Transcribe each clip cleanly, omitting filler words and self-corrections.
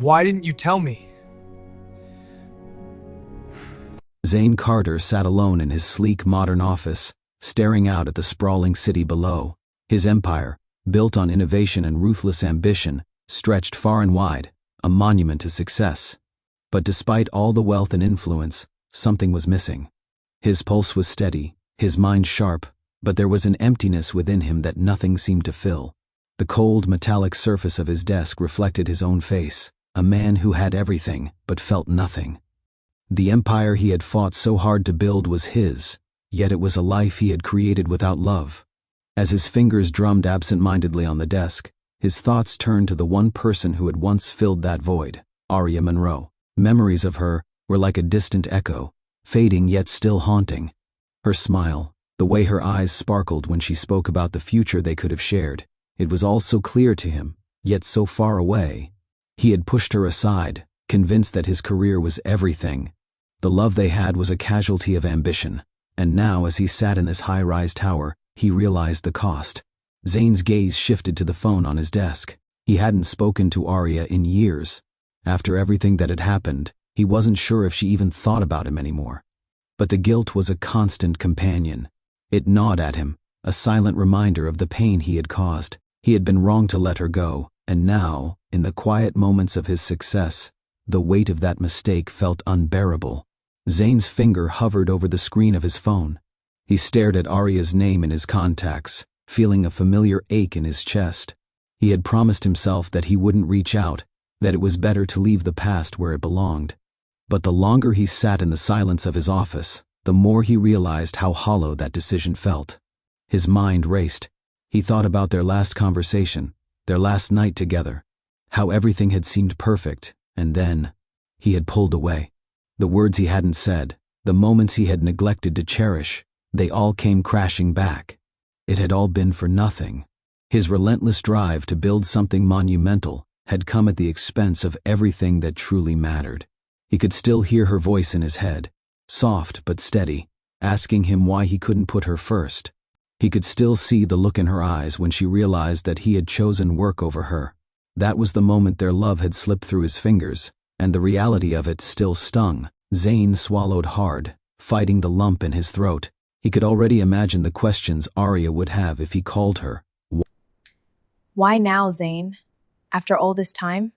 Why didn't you tell me? Zane Carter sat alone in his sleek modern office, staring out at the sprawling city below. His empire, built on innovation and ruthless ambition, stretched far and wide, a monument to success. But despite all the wealth and influence, something was missing. His pulse was steady, his mind sharp, but there was an emptiness within him that nothing seemed to fill. The cold, metallic surface of his desk reflected his own face, a man who had everything but felt nothing. The empire he had fought so hard to build was his, yet it was a life he had created without love. As his fingers drummed absent-mindedly on the desk, his thoughts turned to the one person who had once filled that void, Aria Monroe. Memories of her were like a distant echo, fading yet still haunting. Her smile, the way her eyes sparkled when she spoke about the future they could have shared, it was all so clear to him, yet so far away. He had pushed her aside, convinced that his career was everything. The love they had was a casualty of ambition, and now as he sat in this high-rise tower, he realized the cost. Zane's gaze shifted to the phone on his desk. He hadn't spoken to Aria in years. After everything that had happened, he wasn't sure if she even thought about him anymore. But the guilt was a constant companion. It gnawed at him, a silent reminder of the pain he had caused. He had been wrong to let her go, and now, in the quiet moments of his success, the weight of that mistake felt unbearable. Zane's finger hovered over the screen of his phone. He stared at Aria's name in his contacts, feeling a familiar ache in his chest. He had promised himself that he wouldn't reach out, that it was better to leave the past where it belonged. But the longer he sat in the silence of his office, the more he realized how hollow that decision felt. His mind raced. He thought about their last conversation, their last night together, how everything had seemed perfect, and then he had pulled away. The words he hadn't said, the moments he had neglected to cherish, they all came crashing back. It had all been for nothing. His relentless drive to build something monumental had come at the expense of everything that truly mattered. He could still hear her voice in his head, soft but steady, asking him why he couldn't put her first. He could still see the look in her eyes when she realized that he had chosen work over her. That was the moment their love had slipped through his fingers, and the reality of it still stung. Zane swallowed hard, fighting the lump in his throat. He could already imagine the questions Aria would have if he called her. Why now, Zane? After all this time?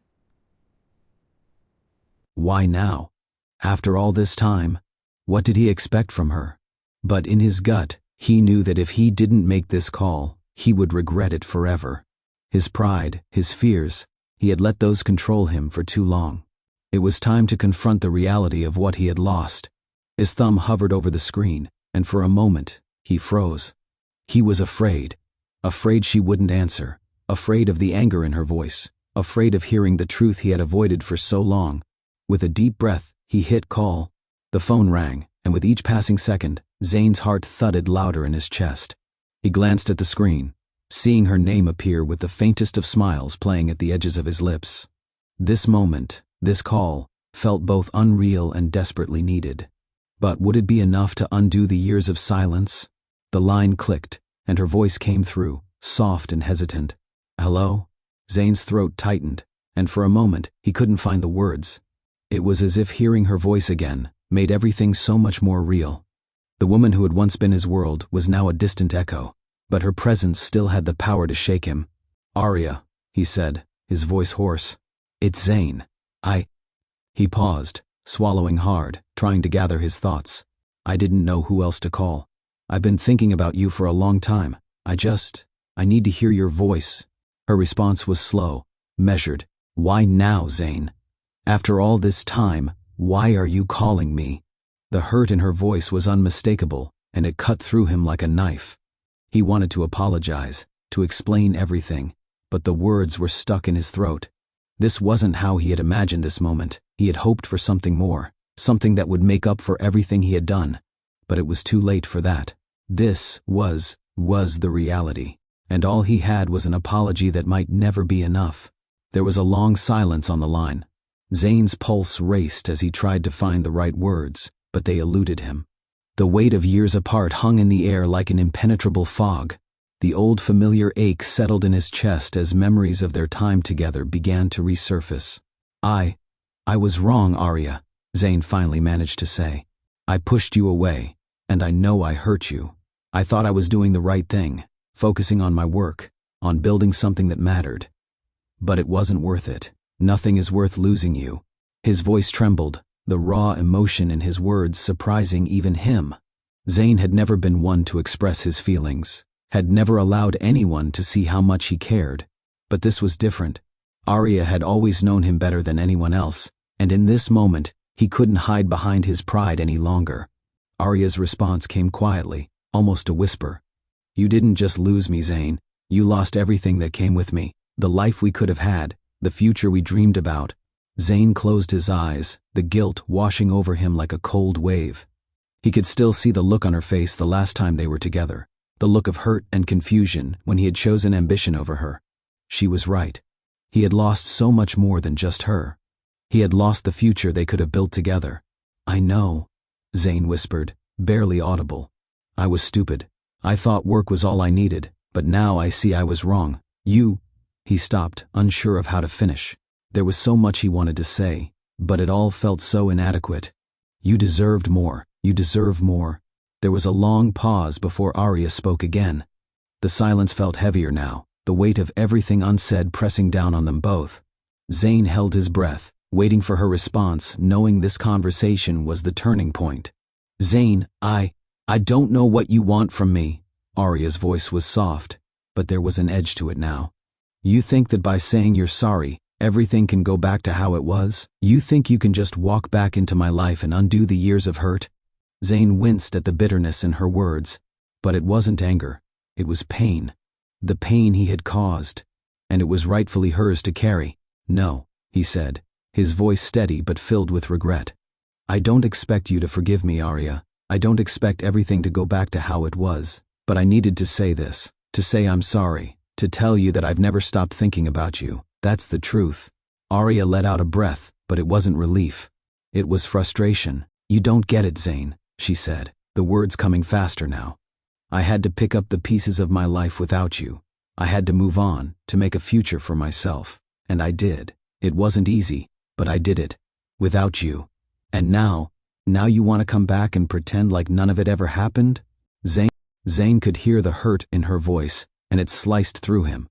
Why now? After all this time? What did he expect from her? But in his gut, he knew that if he didn't make this call, he would regret it forever. His pride, his fears, he had let those control him for too long. It was time to confront the reality of what he had lost. His thumb hovered over the screen, and for a moment, he froze. He was afraid. Afraid she wouldn't answer. Afraid of the anger in her voice. Afraid of hearing the truth he had avoided for so long. With a deep breath, he hit call. The phone rang, and with each passing second, Zane's heart thudded louder in his chest. He glanced at the screen, seeing her name appear with the faintest of smiles playing at the edges of his lips. This moment, this call, felt both unreal and desperately needed. But would it be enough to undo the years of silence? The line clicked, and her voice came through, soft and hesitant. Hello? Zane's throat tightened, and for a moment, he couldn't find the words. It was as if hearing her voice again made everything so much more real. The woman who had once been his world was now a distant echo, but her presence still had the power to shake him. Aria, he said, his voice hoarse. It's Zane. He paused, swallowing hard, trying to gather his thoughts. I didn't know who else to call. I've been thinking about you for a long time. I need to hear your voice. Her response was slow, measured. Why now, Zane? After all this time, why are you calling me? The hurt in her voice was unmistakable, and it cut through him like a knife. He wanted to apologize, to explain everything, but the words were stuck in his throat. This wasn't how he had imagined this moment. He had hoped for something more, something that would make up for everything he had done. But it was too late for that. This was the reality, and all he had was an apology that might never be enough. There was a long silence on the line. Zane's pulse raced as he tried to find the right words, but they eluded him. The weight of years apart hung in the air like an impenetrable fog. The old familiar ache settled in his chest as memories of their time together began to resurface. I was wrong, Arya, Zane finally managed to say. I pushed you away, and I know I hurt you. I thought I was doing the right thing, focusing on my work, on building something that mattered. But it wasn't worth it. Nothing is worth losing you. His voice trembled, the raw emotion in his words surprising even him. Zane had never been one to express his feelings, had never allowed anyone to see how much he cared. But this was different. Arya had always known him better than anyone else, and in this moment, he couldn't hide behind his pride any longer. Arya's response came quietly, almost a whisper. You didn't just lose me, Zane. You lost everything that came with me, the life we could have had, the future we dreamed about. Zane closed his eyes, the guilt washing over him like a cold wave. He could still see the look on her face the last time they were together, the look of hurt and confusion when he had chosen ambition over her. She was right. He had lost so much more than just her. He had lost the future they could have built together. I know, Zane whispered, barely audible. I was stupid. I thought work was all I needed, but now I see I was wrong. He stopped, unsure of how to finish. There was so much he wanted to say, but it all felt so inadequate. You deserved more. You deserve more. There was a long pause before Arya spoke again. The silence felt heavier now, the weight of everything unsaid pressing down on them both. Zane held his breath, waiting for her response, knowing this conversation was the turning point. Zane, I don't know what you want from me. Arya's voice was soft, but there was an edge to it now. You think that by saying you're sorry, everything can go back to how it was? You think you can just walk back into my life and undo the years of hurt? Zane winced at the bitterness in her words, but it wasn't anger. It was pain. The pain he had caused, and it was rightfully hers to carry. No, he said, his voice steady but filled with regret. I don't expect you to forgive me, Arya. I don't expect everything to go back to how it was, but I needed to say this, to say I'm sorry, to tell you that I've never stopped thinking about you. That's the truth. Arya let out a breath, but it wasn't relief. It was frustration. You don't get it, Zane, she said, the words coming faster now. I had to pick up the pieces of my life without you. I had to move on, to make a future for myself. And I did. It wasn't easy, but I did it. Without you. And now you want to come back and pretend like none of it ever happened? Zane could hear the hurt in her voice, and it sliced through him.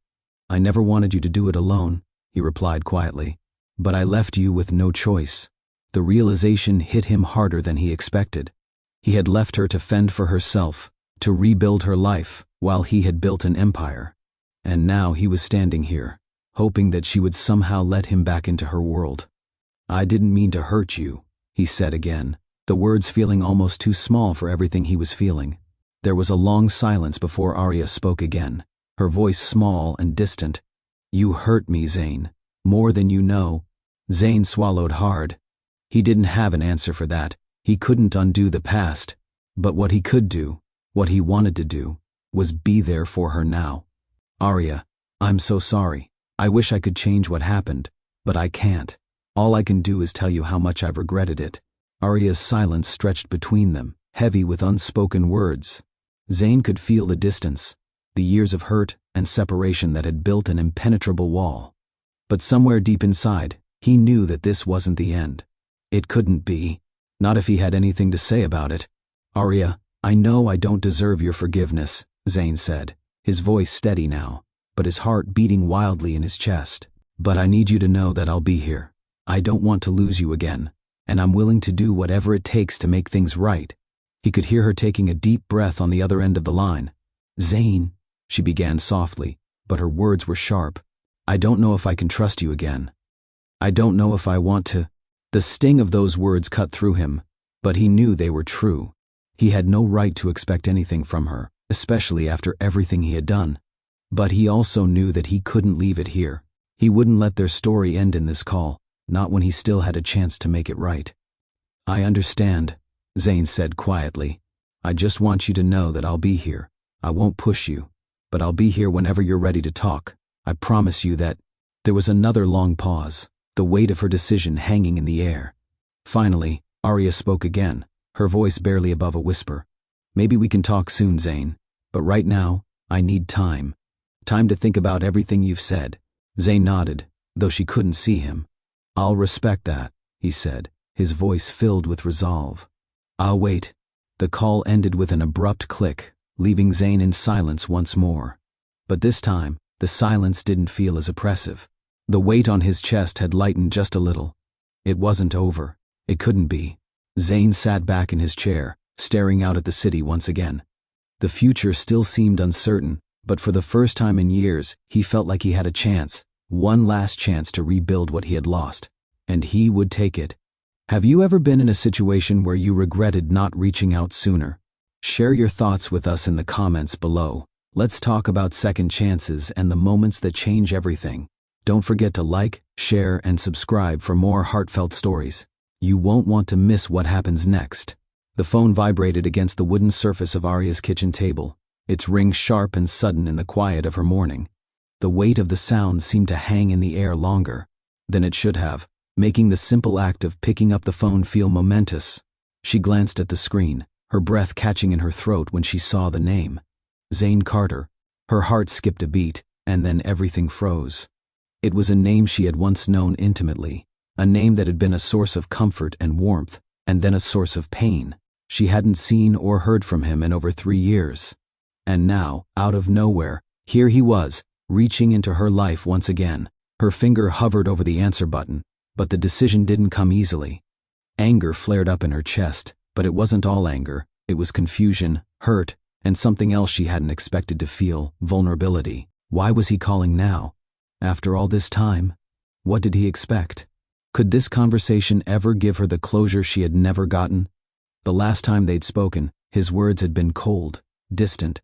I never wanted you to do it alone, he replied quietly. But I left you with no choice. The realization hit him harder than he expected. He had left her to fend for herself, to rebuild her life, while he had built an empire. And now he was standing here, hoping that she would somehow let him back into her world. I didn't mean to hurt you, he said again, the words feeling almost too small for everything he was feeling. There was a long silence before Arya spoke again, her voice small and distant. You hurt me, Zane, more than you know. Zane swallowed hard. He didn't have an answer for that. He couldn't undo the past. But what he could do, what he wanted to do, was be there for her now. Arya, I'm so sorry. I wish I could change what happened, but I can't. All I can do is tell you how much I've regretted it. Arya's silence stretched between them, heavy with unspoken words. Zane could feel the distance, the years of hurt and separation that had built an impenetrable wall. But somewhere deep inside, he knew that this wasn't the end. It couldn't be, not if he had anything to say about it. Arya, I know I don't deserve your forgiveness, Zane said, his voice steady now, but his heart beating wildly in his chest. But I need you to know that I'll be here. I don't want to lose you again, and I'm willing to do whatever it takes to make things right. He could hear her taking a deep breath on the other end of the line. Zane, she began softly, but her words were sharp. I don't know if I can trust you again. I don't know if I want to. The sting of those words cut through him, but he knew they were true. He had no right to expect anything from her, especially after everything he had done. But he also knew that he couldn't leave it here. He wouldn't let their story end in this call, not when he still had a chance to make it right. I understand, Zane said quietly. I just want you to know that I'll be here. I won't push you, but I'll be here whenever you're ready to talk. I promise you that. There was another long pause, the weight of her decision hanging in the air. Finally, Arya spoke again, her voice barely above a whisper. Maybe we can talk soon, Zane, but right now, I need time. Time to think about everything you've said. Zane nodded, though she couldn't see him. "I'll respect that," he said, his voice filled with resolve. "I'll wait." The call ended with an abrupt click, leaving Zane in silence once more. But this time, the silence didn't feel as oppressive. The weight on his chest had lightened just a little. It wasn't over. It couldn't be. Zane sat back in his chair, staring out at the city once again. The future still seemed uncertain, but for the first time in years, he felt like he had a chance, one last chance to rebuild what he had lost. And he would take it. Have you ever been in a situation where you regretted not reaching out sooner? Share your thoughts with us in the comments below. Let's talk about second chances and the moments that change everything. Don't forget to like, share, and subscribe for more heartfelt stories. You won't want to miss what happens next. The phone vibrated against the wooden surface of Arya's kitchen table, its ring sharp and sudden in the quiet of her morning. The weight of the sound seemed to hang in the air longer than it should have, making the simple act of picking up the phone feel momentous. She glanced at the screen, her breath catching in her throat when she saw the name. Zane Carter. Her heart skipped a beat, and then everything froze. It was a name she had once known intimately, a name that had been a source of comfort and warmth, and then a source of pain. She hadn't seen or heard from him in over 3 years. And now, out of nowhere, here he was, reaching into her life once again. Her finger hovered over the answer button, but the decision didn't come easily. Anger flared up in her chest, but it wasn't all anger. It was confusion, hurt, and something else she hadn't expected to feel, vulnerability. Why was he calling now? After all this time? What did he expect? Could this conversation ever give her the closure she had never gotten? The last time they'd spoken, his words had been cold, distant.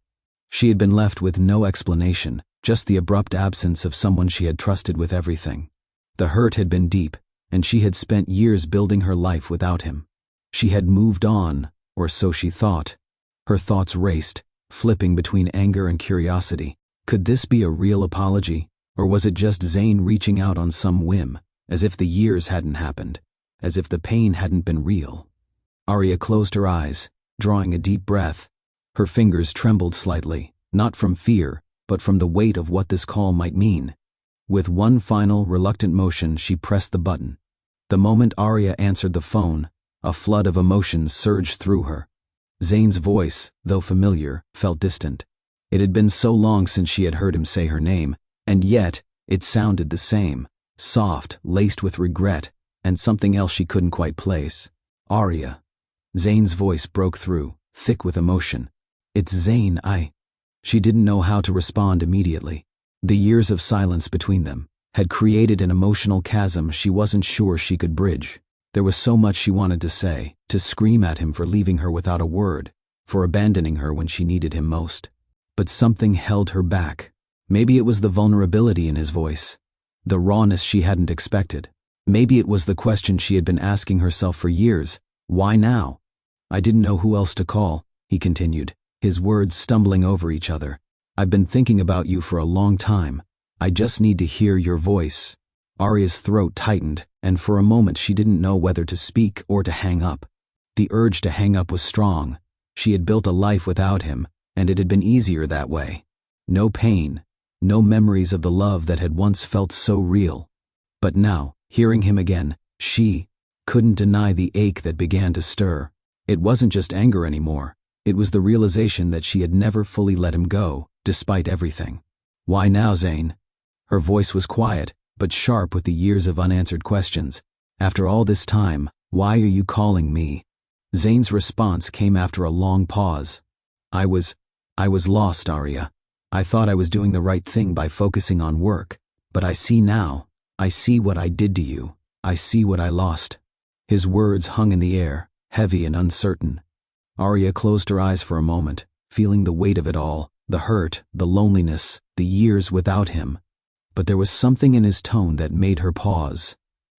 She had been left with no explanation, just the abrupt absence of someone she had trusted with everything. The hurt had been deep, and she had spent years building her life without him. She had moved on, or so she thought. Her thoughts raced, flipping between anger and curiosity. Could this be a real apology, or was it just Zane reaching out on some whim, as if the years hadn't happened, as if the pain hadn't been real? Arya closed her eyes, drawing a deep breath. Her fingers trembled slightly, not from fear, but from the weight of what this call might mean. With one final, reluctant motion, she pressed the button. The moment Arya answered the phone, a flood of emotions surged through her. Zane's voice, though familiar, felt distant. It had been so long since she had heard him say her name, and yet it sounded the same, soft, laced with regret, and something else she couldn't quite place. Arya. Zane's voice broke through, thick with emotion. "It's Zane, She didn't know how to respond immediately. The years of silence between them had created an emotional chasm she wasn't sure she could bridge. There was so much she wanted to say, to scream at him for leaving her without a word, for abandoning her when she needed him most. But something held her back. Maybe it was the vulnerability in his voice, the rawness she hadn't expected. Maybe it was the question she had been asking herself for years. Why now? "I didn't know who else to call," he continued, his words stumbling over each other. "I've been thinking about you for a long time. I just need to hear your voice." Arya's throat tightened, and for a moment she didn't know whether to speak or to hang up. The urge to hang up was strong. She had built a life without him, and it had been easier that way. No pain, no memories of the love that had once felt so real. But now, hearing him again, she couldn't deny the ache that began to stir. It wasn't just anger anymore. It was the realization that she had never fully let him go, despite everything. "Why now, Zane?" Her voice was quiet, but sharp with the years of unanswered questions. "After all this time, why are you calling me?" Zane's response came after a long pause. I was lost, Arya. I thought I was doing the right thing by focusing on work, but I see now. I see what I did to you. I see what I lost." His words hung in the air, heavy and uncertain. Arya closed her eyes for a moment, feeling the weight of it all, the hurt, the loneliness, the years without him. But there was something in his tone that made her pause.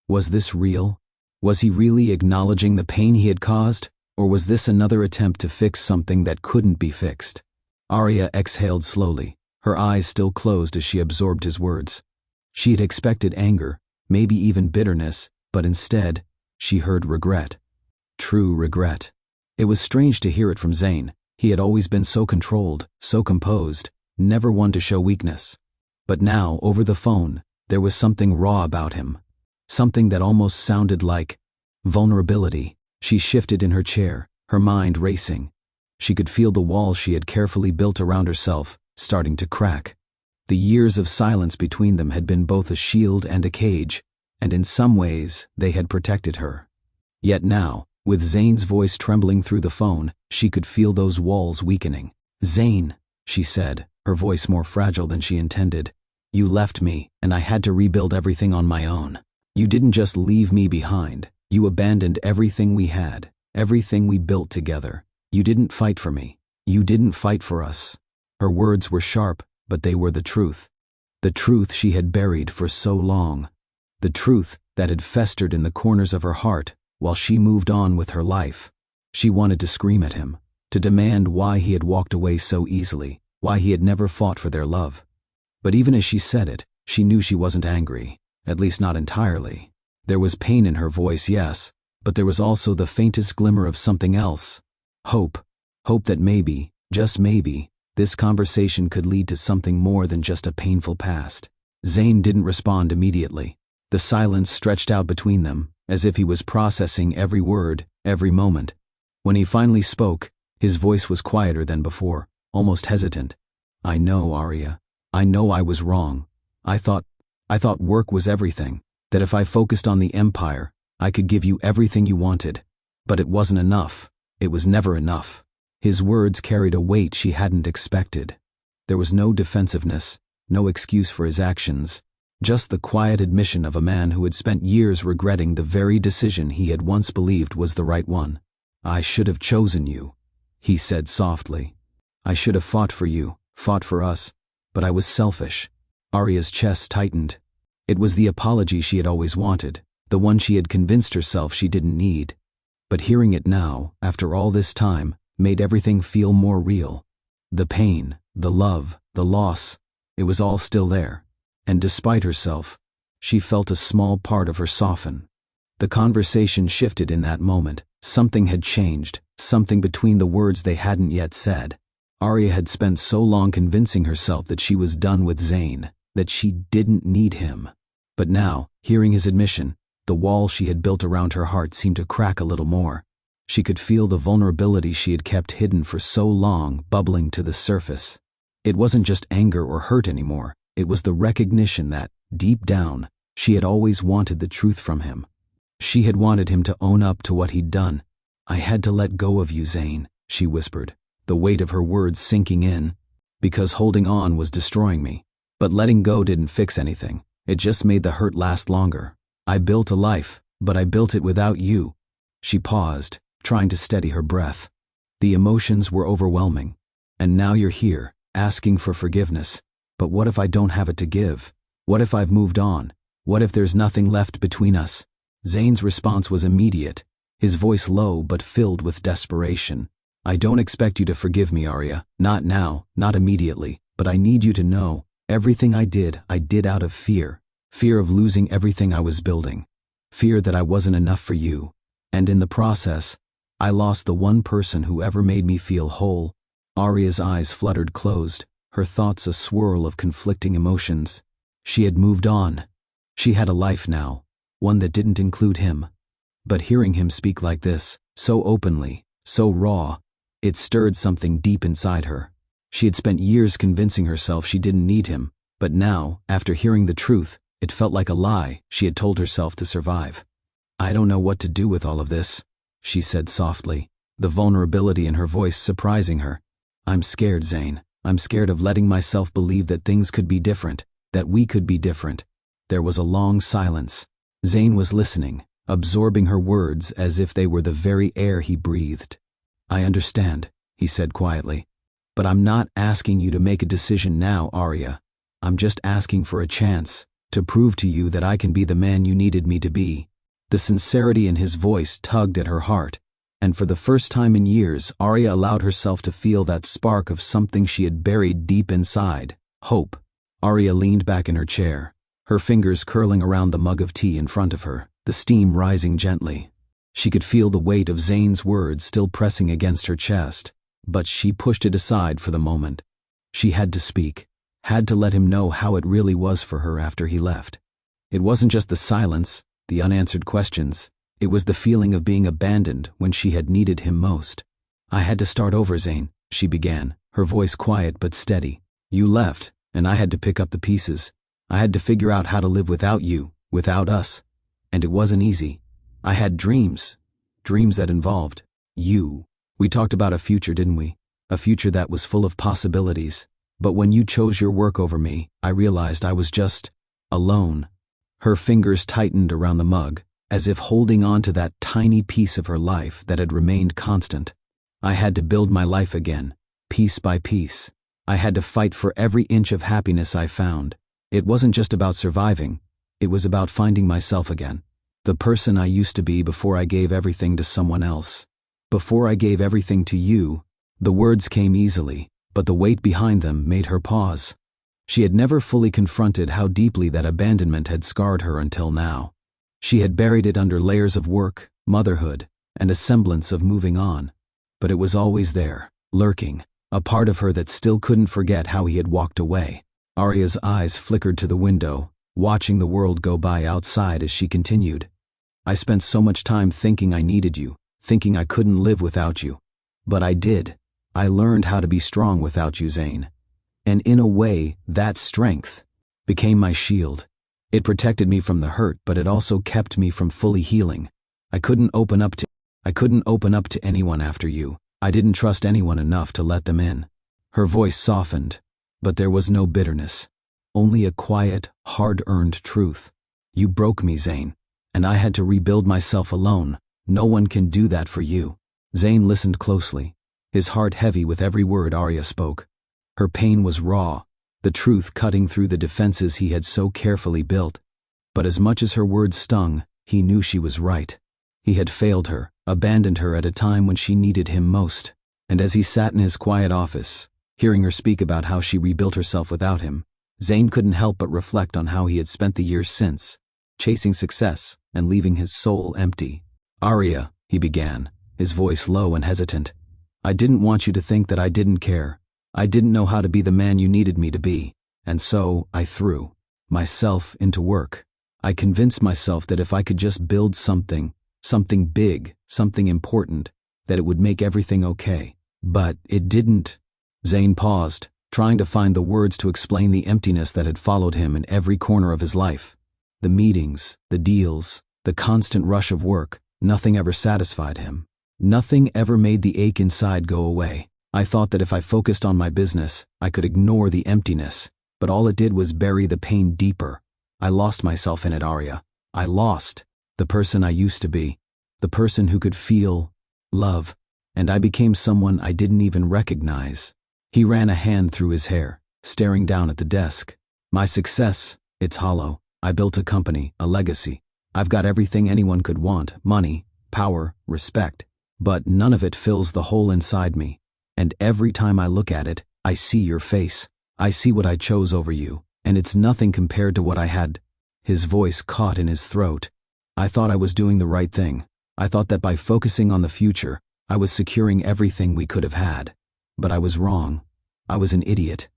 Was this real? Was he really acknowledging the pain he had caused, or was this another attempt to fix something that couldn't be fixed? Arya exhaled slowly, her eyes still closed as she absorbed his words. She had expected anger, maybe even bitterness, but instead, she heard regret. True regret. It was strange to hear it from Zane. He had always been so controlled, so composed, never one to show weakness. But now, over the phone, there was something raw about him. something that almost sounded like vulnerability. She shifted in her chair, her mind racing. She could feel the walls she had carefully built around herself starting to crack. The years of silence between them had been both a shield and a cage, and in some ways they had protected her. Yet now, with Zane's voice trembling through the phone, she could feel those walls weakening. "Zane," she said, her voice more fragile than she intended, "you left me, and I had to rebuild everything on my own. You didn't just leave me behind. You abandoned everything we had, everything we built together. You didn't fight for me. You didn't fight for us." Her words were sharp, but they were the truth. The truth she had buried for so long. The truth that had festered in the corners of her heart while she moved on with her life. She wanted to scream at him, to demand why he had walked away so easily, why he had never fought for their love. But even as she said it, she knew she wasn't angry, at least not entirely. There was pain in her voice, yes, but there was also the faintest glimmer of something else. Hope. Hope that maybe, just maybe, this conversation could lead to something more than just a painful past. Zane didn't respond immediately. The silence stretched out between them, as if he was processing every word, every moment. When he finally spoke, his voice was quieter than before, almost hesitant. "I know, Arya. I know I was wrong. I thought work was everything, that if I focused on the empire, I could give you everything you wanted. But it wasn't enough. It was never enough." His words carried a weight she hadn't expected. There was no defensiveness, no excuse for his actions, just the quiet admission of a man who had spent years regretting the very decision he had once believed was the right one. "I should have chosen you," he said softly. "I should have fought for you, fought for us, but I was selfish." Arya's chest tightened. It was the apology she had always wanted, the one she had convinced herself she didn't need. But hearing it now, after all this time, made everything feel more real. The pain, the love, the loss, it was all still there. And despite herself, she felt a small part of her soften. The conversation shifted in that moment. Something had changed, something between the words they hadn't yet said. Arya had spent so long convincing herself that she was done with Zane, that she didn't need him. But now, hearing his admission, the wall she had built around her heart seemed to crack a little more. She could feel the vulnerability she had kept hidden for so long bubbling to the surface. It wasn't just anger or hurt anymore. It was the recognition that, deep down, she had always wanted the truth from him. She had wanted him to own up to what he'd done. "I had to let go of you, Zane," she whispered, the weight of her words sinking in, "because holding on was destroying me. But letting go didn't fix anything. It just made the hurt last longer. I built a life, but I built it without you." She paused, trying to steady her breath. The emotions were overwhelming. "And now you're here, asking for forgiveness. But what if I don't have it to give? What if I've moved on? What if there's nothing left between us?" Zane's response was immediate, his voice low but filled with desperation. "I don't expect you to forgive me, Arya. Not now, not immediately. But I need you to know, everything I did out of fear. Fear of losing everything I was building. Fear that I wasn't enough for you. And in the process, I lost the one person who ever made me feel whole." Arya's eyes fluttered closed, her thoughts a swirl of conflicting emotions. She had moved on. She had a life now, one that didn't include him. But hearing him speak like this, so openly, so raw, it stirred something deep inside her. She had spent years convincing herself she didn't need him, but now, after hearing the truth, it felt like a lie she had told herself to survive. "I don't know what to do with all of this," she said softly, the vulnerability in her voice surprising her. "I'm scared, Zane. I'm scared of letting myself believe that things could be different, that we could be different." There was a long silence. Zane was listening, absorbing her words as if they were the very air he breathed. "I understand," he said quietly. "But I'm not asking you to make a decision now, Arya. I'm just asking for a chance to prove to you that I can be the man you needed me to be." The sincerity in his voice tugged at her heart, and for the first time in years, Arya allowed herself to feel that spark of something she had buried deep inside, hope. Arya leaned back in her chair, her fingers curling around the mug of tea in front of her, the steam rising gently. She could feel the weight of Zane's words still pressing against her chest, but she pushed it aside for the moment. She had to speak, had to let him know how it really was for her after he left. It wasn't just the silence, the unanswered questions. It was the feeling of being abandoned when she had needed him most. I had to start over, Zane, she began, her voice quiet but steady. You left, and I had to pick up the pieces. I had to figure out how to live without you, without us. And it wasn't easy. I had dreams that involved you. We talked about a future, didn't we? A future that was full of possibilities. But when you chose your work over me, I realized I was just alone. Her fingers tightened around the mug, as if holding on to that tiny piece of her life that had remained constant. I had to build my life again, piece by piece. I had to fight for every inch of happiness I found. It wasn't just about surviving. It was about finding myself again. The person I used to be before I gave everything to someone else. Before I gave everything to you. The words came easily, but the weight behind them made her pause. She had never fully confronted how deeply that abandonment had scarred her until now. She had buried it under layers of work, motherhood, and a semblance of moving on. But it was always there, lurking, a part of her that still couldn't forget how he had walked away. Arya's eyes flickered to the window, watching the world go by outside as she continued. I spent so much time thinking I needed you, thinking I couldn't live without you. But I did. I learned how to be strong without you, Zane. And in a way, that strength became my shield. It protected me from the hurt, but it also kept me from fully healing. I couldn't open up to anyone after you. I didn't trust anyone enough to let them in. Her voice softened, but there was no bitterness. Only a quiet, hard-earned truth. You broke me, Zane, and I had to rebuild myself alone. No one can do that for you. Zane listened closely, his heart heavy with every word Arya spoke. Her pain was raw, the truth cutting through the defenses he had so carefully built. But as much as her words stung, he knew she was right. He had failed her, abandoned her at a time when she needed him most. And as he sat in his quiet office, hearing her speak about how she rebuilt herself without him, Zane couldn't help but reflect on how he had spent the years since, chasing success and leaving his soul empty. Arya, he began, his voice low and hesitant. I didn't want you to think that I didn't care. I didn't know how to be the man you needed me to be, and so I threw myself into work. I convinced myself that if I could just build something big, something important, that it would make everything okay. But it didn't. Zane paused, trying to find the words to explain the emptiness that had followed him in every corner of his life. The meetings, the deals, the constant rush of work, nothing ever satisfied him. Nothing ever made the ache inside go away. I thought that if I focused on my business, I could ignore the emptiness, but all it did was bury the pain deeper. I lost myself in it, Arya. I lost the person I used to be, the person who could feel love, and I became someone I didn't even recognize. He ran a hand through his hair, staring down at the desk. My success, it's hollow. I built a company, a legacy. I've got everything anyone could want, money, power, respect. But none of it fills the hole inside me. And every time I look at it, I see your face. I see what I chose over you, and it's nothing compared to what I had. His voice caught in his throat. I thought I was doing the right thing. I thought that by focusing on the future, I was securing everything we could have had. But I was wrong. I was an idiot.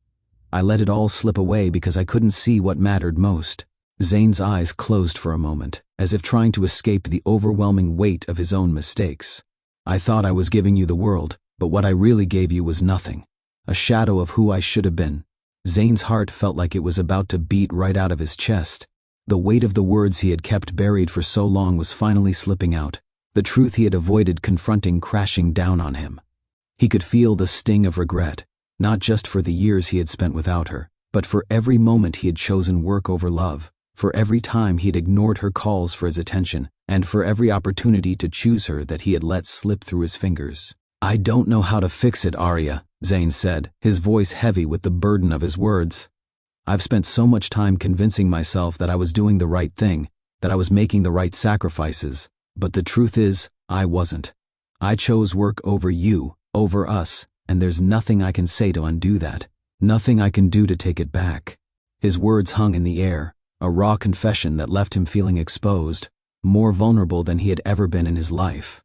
I let it all slip away because I couldn't see what mattered most. Zane's eyes closed for a moment, as if trying to escape the overwhelming weight of his own mistakes. I thought I was giving you the world, but what I really gave you was nothing. A shadow of who I should have been. Zane's heart felt like it was about to beat right out of his chest. The weight of the words he had kept buried for so long was finally slipping out, the truth he had avoided confronting crashing down on him. He could feel the sting of regret, not just for the years he had spent without her, but for every moment he had chosen work over love, for every time he had ignored her calls for his attention, and for every opportunity to choose her that he had let slip through his fingers. I don't know how to fix it, Arya, Zane said, his voice heavy with the burden of his words. I've spent so much time convincing myself that I was doing the right thing, that I was making the right sacrifices, but the truth is, I wasn't. I chose work over you, over us, and there's nothing I can say to undo that. Nothing I can do to take it back. His words hung in the air, a raw confession that left him feeling exposed, more vulnerable than he had ever been in his life.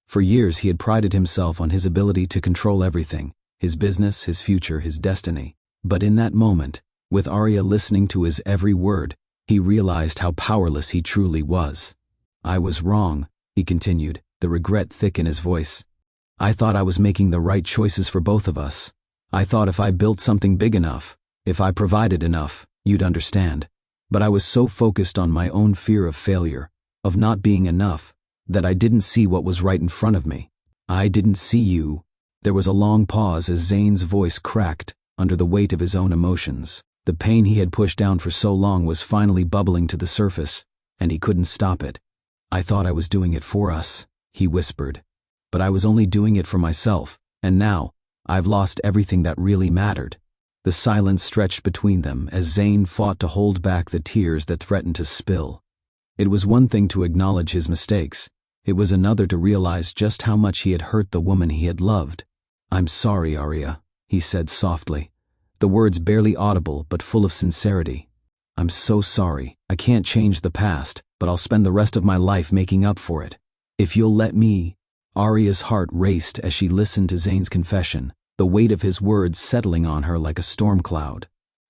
For years he had prided himself on his ability to control everything, his business, his future, his destiny. But in that moment, with Arya listening to his every word, He realized how powerless he truly was. "I was wrong," he continued, the regret thick in his voice. "I thought I was making the right choices for both of us. I thought if I built something big enough, if I provided enough, you'd understand. But I was so focused on my own fear of failure, of not being enough, that I didn't see what was right in front of me. I didn't see you." There was a long pause as Zane's voice cracked under the weight of his own emotions. The pain he had pushed down for so long was finally bubbling to the surface, and he couldn't stop it. "I thought I was doing it for us," he whispered. "But I was only doing it for myself, and now, I've lost everything that really mattered." The silence stretched between them as Zane fought to hold back the tears that threatened to spill. It was one thing to acknowledge his mistakes. It was another to realize just how much he had hurt the woman he had loved. "I'm sorry, Arya," he said softly, the words barely audible but full of sincerity. "I'm so sorry. I can't change the past, but I'll spend the rest of my life making up for it. If you'll let me." Arya's heart raced as she listened to Zane's confession, the weight of his words settling on her like a storm cloud.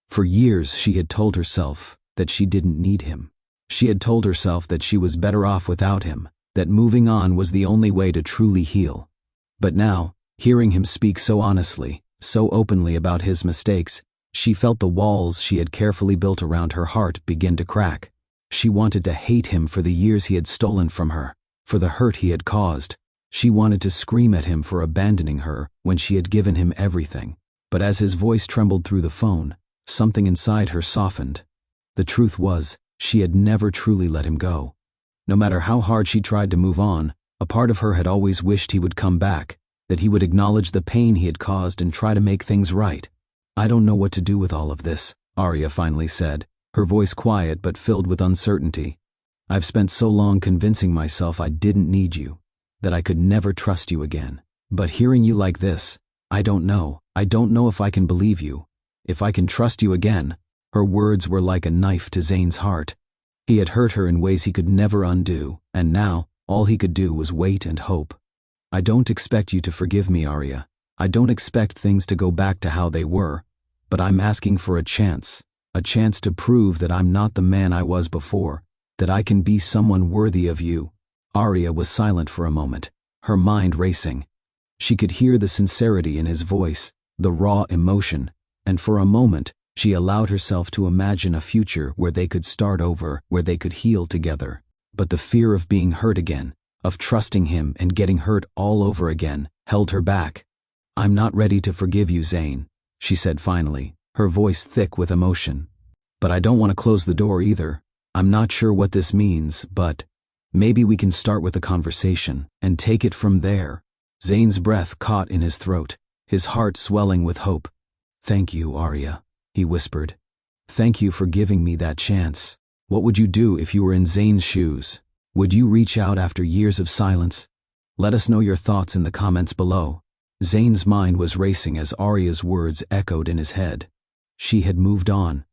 For years she had told herself that she didn't need him. She had told herself that she was better off without him, that moving on was the only way to truly heal. But now, hearing him speak so honestly, so openly about his mistakes, she felt the walls she had carefully built around her heart begin to crack. She wanted to hate him for the years he had stolen from her, for the hurt he had caused. She wanted to scream at him for abandoning her when she had given him everything. But as his voice trembled through the phone, something inside her softened. The truth was, she had never truly let him go. No matter how hard she tried to move on, a part of her had always wished he would come back, that he would acknowledge the pain he had caused and try to make things right. "I don't know what to do with all of this," Arya finally said, her voice quiet but filled with uncertainty. "I've spent so long convincing myself I didn't need you, that I could never trust you again. But hearing you like this, I don't know. I don't know if I can believe you, if I can trust you again." Her words were like a knife to Zane's heart. He had hurt her in ways he could never undo, and now, all he could do was wait and hope. "I don't expect you to forgive me, Arya. I don't expect things to go back to how they were, but I'm asking for a chance to prove that I'm not the man I was before, that I can be someone worthy of you." Arya was silent for a moment, her mind racing. She could hear the sincerity in his voice, the raw emotion, and for a moment, she allowed herself to imagine a future where they could start over, where they could heal together. But the fear of being hurt again, of trusting him and getting hurt all over again, held her back. "I'm not ready to forgive you, Zane," she said finally, her voice thick with emotion. "But I don't want to close the door either. I'm not sure what this means, but maybe we can start with a conversation and take it from there." Zane's breath caught in his throat, his heart swelling with hope. "Thank you, Arya," he whispered. "Thank you for giving me that chance. What would you do if you were in Zane's shoes? Would you reach out after years of silence? Let us know your thoughts in the comments below." Zane's mind was racing as Arya's words echoed in his head. She had moved on.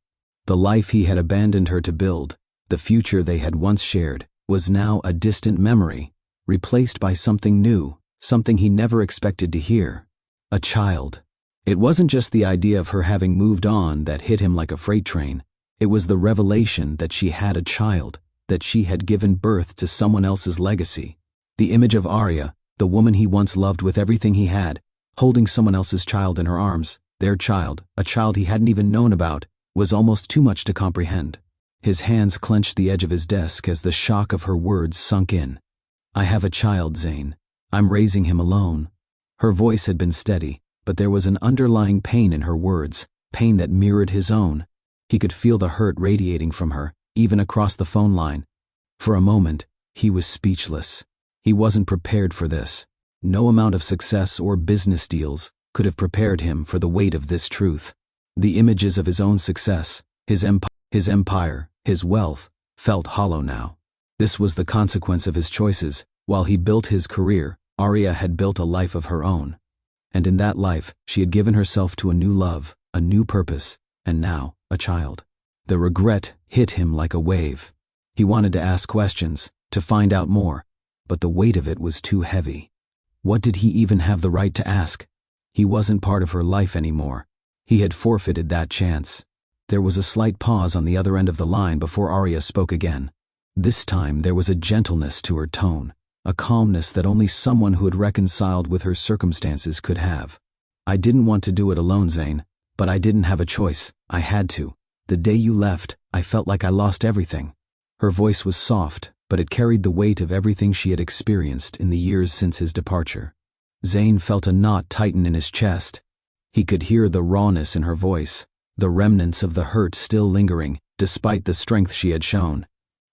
The life he had abandoned her to build, the future they had once shared, was now a distant memory, replaced by something new, something he never expected to hear. A child. It wasn't just the idea of her having moved on that hit him like a freight train. It was the revelation that she had a child, that she had given birth to someone else's legacy. The image of Arya, the woman he once loved with everything he had, holding someone else's child in her arms, their child, a child he hadn't even known about, was almost too much to comprehend. His hands clenched the edge of his desk as the shock of her words sunk in. "I have a child, Zane. I'm raising him alone." Her voice had been steady, but there was an underlying pain in her words, pain that mirrored his own. He could feel the hurt radiating from her, even across the phone line. For a moment, he was speechless. He wasn't prepared for this. No amount of success or business deals could have prepared him for the weight of this truth. The images of his own success, his empire, his wealth, felt hollow now. This was the consequence of his choices. While he built his career, Arya had built a life of her own. And in that life, she had given herself to a new love, a new purpose, and now, a child. The regret hit him like a wave. He wanted to ask questions, to find out more, but the weight of it was too heavy. What did he even have the right to ask? He wasn't part of her life anymore. He had forfeited that chance. There was a slight pause on the other end of the line before Arya spoke again. This time there was a gentleness to her tone, a calmness that only someone who had reconciled with her circumstances could have. I didn't want to do it alone, Zane, but I didn't have a choice. I had to. The day you left, I felt like I lost everything. Her voice was soft, but it carried the weight of everything she had experienced in the years since his departure. Zane felt a knot tighten in his chest. He could hear the rawness in her voice, the remnants of the hurt still lingering, despite the strength she had shown.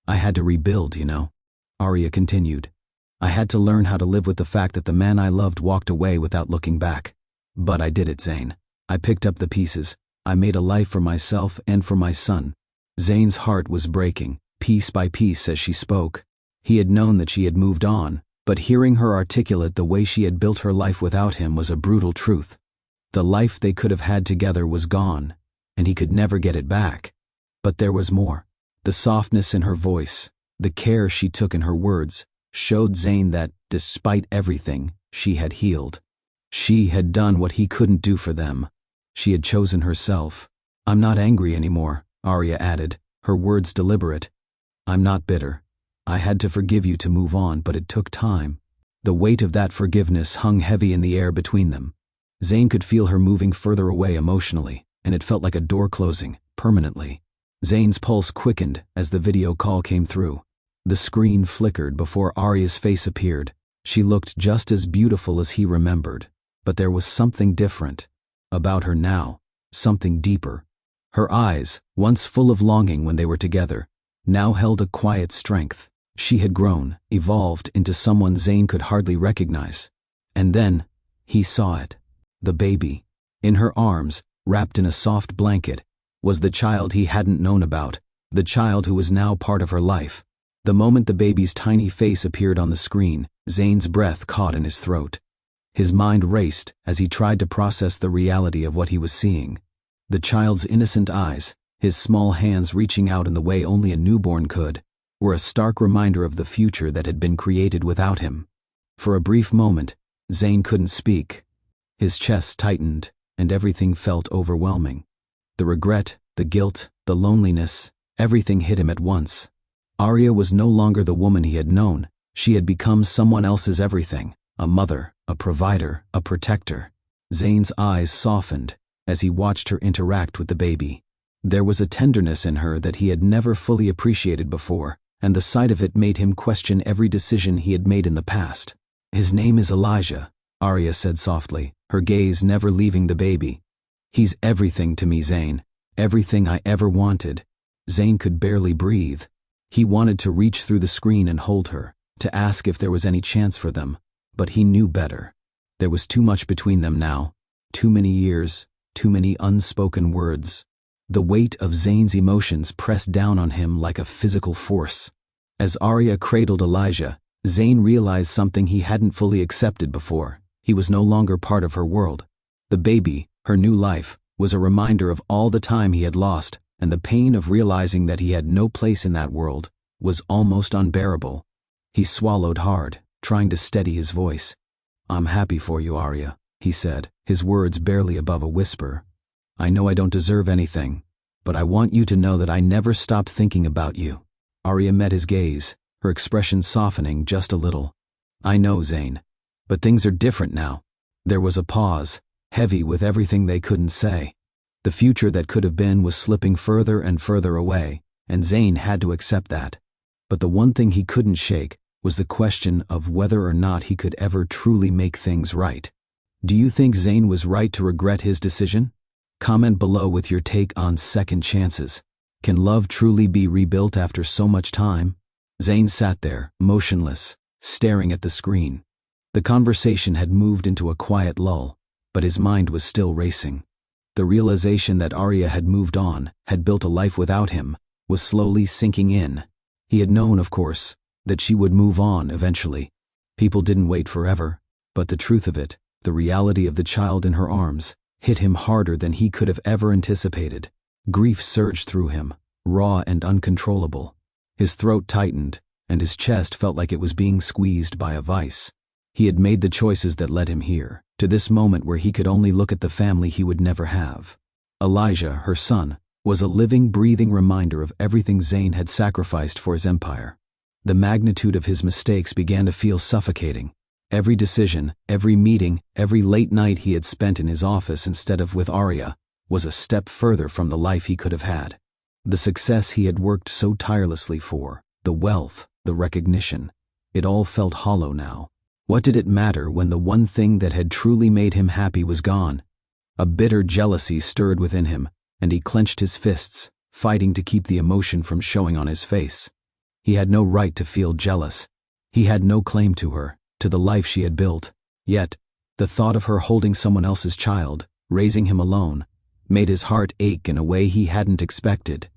I had to rebuild, you know, Arya continued. I had to learn how to live with the fact that the man I loved walked away without looking back. But I did it, Zane. I picked up the pieces. I made a life for myself and for my son. Zane's heart was breaking, piece by piece as she spoke. He had known that she had moved on, but hearing her articulate the way she had built her life without him was a brutal truth. The life they could have had together was gone, and he could never get it back. But there was more. The softness in her voice, the care she took in her words, showed Zane that, despite everything, she had healed. She had done what he couldn't do for them. She had chosen herself. I'm not angry anymore, Arya added, her words deliberate. I'm not bitter. I had to forgive you to move on, but it took time. The weight of that forgiveness hung heavy in the air between them. Zane could feel her moving further away emotionally, and it felt like a door closing, permanently. Zane's pulse quickened as the video call came through. The screen flickered before Arya's face appeared. She looked just as beautiful as he remembered, but there was something different about her now, something deeper. Her eyes, once full of longing when they were together, now held a quiet strength. She had grown, evolved into someone Zane could hardly recognize. And then, he saw it. The baby, in her arms, wrapped in a soft blanket, was the child he hadn't known about, the child who was now part of her life. The moment the baby's tiny face appeared on the screen, Zane's breath caught in his throat. His mind raced as he tried to process the reality of what he was seeing. The child's innocent eyes, his small hands reaching out in the way only a newborn could, were a stark reminder of the future that had been created without him. For a brief moment, Zane couldn't speak. His chest tightened, and everything felt overwhelming. The regret, the guilt, the loneliness, everything hit him at once. Arya was no longer the woman he had known. She had become someone else's everything, a mother, a provider, a protector. Zane's eyes softened as he watched her interact with the baby. There was a tenderness in her that he had never fully appreciated before, and the sight of it made him question every decision he had made in the past. His name is Elijah, Arya said softly, her gaze never leaving the baby. He's everything to me, Zane. Everything I ever wanted. Zane could barely breathe. He wanted to reach through the screen and hold her, to ask if there was any chance for them, but he knew better. There was too much between them now. Too many years, too many unspoken words. The weight of Zane's emotions pressed down on him like a physical force. As Arya cradled Elijah, Zane realized something he hadn't fully accepted before. He was no longer part of her world. The baby, her new life, was a reminder of all the time he had lost, and the pain of realizing that he had no place in that world was almost unbearable. He swallowed hard, trying to steady his voice. I'm happy for you, Arya, he said, his words barely above a whisper. I know I don't deserve anything, but I want you to know that I never stopped thinking about you. Arya met his gaze, her expression softening just a little. I know, Zane, but things are different now. There was a pause, heavy with everything they couldn't say. The future that could have been was slipping further and further away, and Zane had to accept that. But the one thing he couldn't shake was the question of whether or not he could ever truly make things right. Do you think Zane was right to regret his decision? Comment below with your take on second chances. Can love truly be rebuilt after so much time? Zane sat there, motionless, staring at the screen. The conversation had moved into a quiet lull, but his mind was still racing. The realization that Arya had moved on, had built a life without him, was slowly sinking in. He had known, of course, that she would move on eventually. People didn't wait forever, but the truth of it, the reality of the child in her arms, hit him harder than he could have ever anticipated. Grief surged through him, raw and uncontrollable. His throat tightened, and his chest felt like it was being squeezed by a vice. He had made the choices that led him here, to this moment where he could only look at the family he would never have. Elijah, her son, was a living, breathing reminder of everything Zayn had sacrificed for his empire. The magnitude of his mistakes began to feel suffocating. Every decision, every meeting, every late night he had spent in his office instead of with Arya was a step further from the life he could have had. The success he had worked so tirelessly for, the wealth, the recognition, it all felt hollow now. What did it matter when the one thing that had truly made him happy was gone? A bitter jealousy stirred within him, and he clenched his fists, fighting to keep the emotion from showing on his face. He had no right to feel jealous. He had no claim to her, to the life she had built. Yet, the thought of her holding someone else's child, raising him alone, made his heart ache in a way he hadn't expected.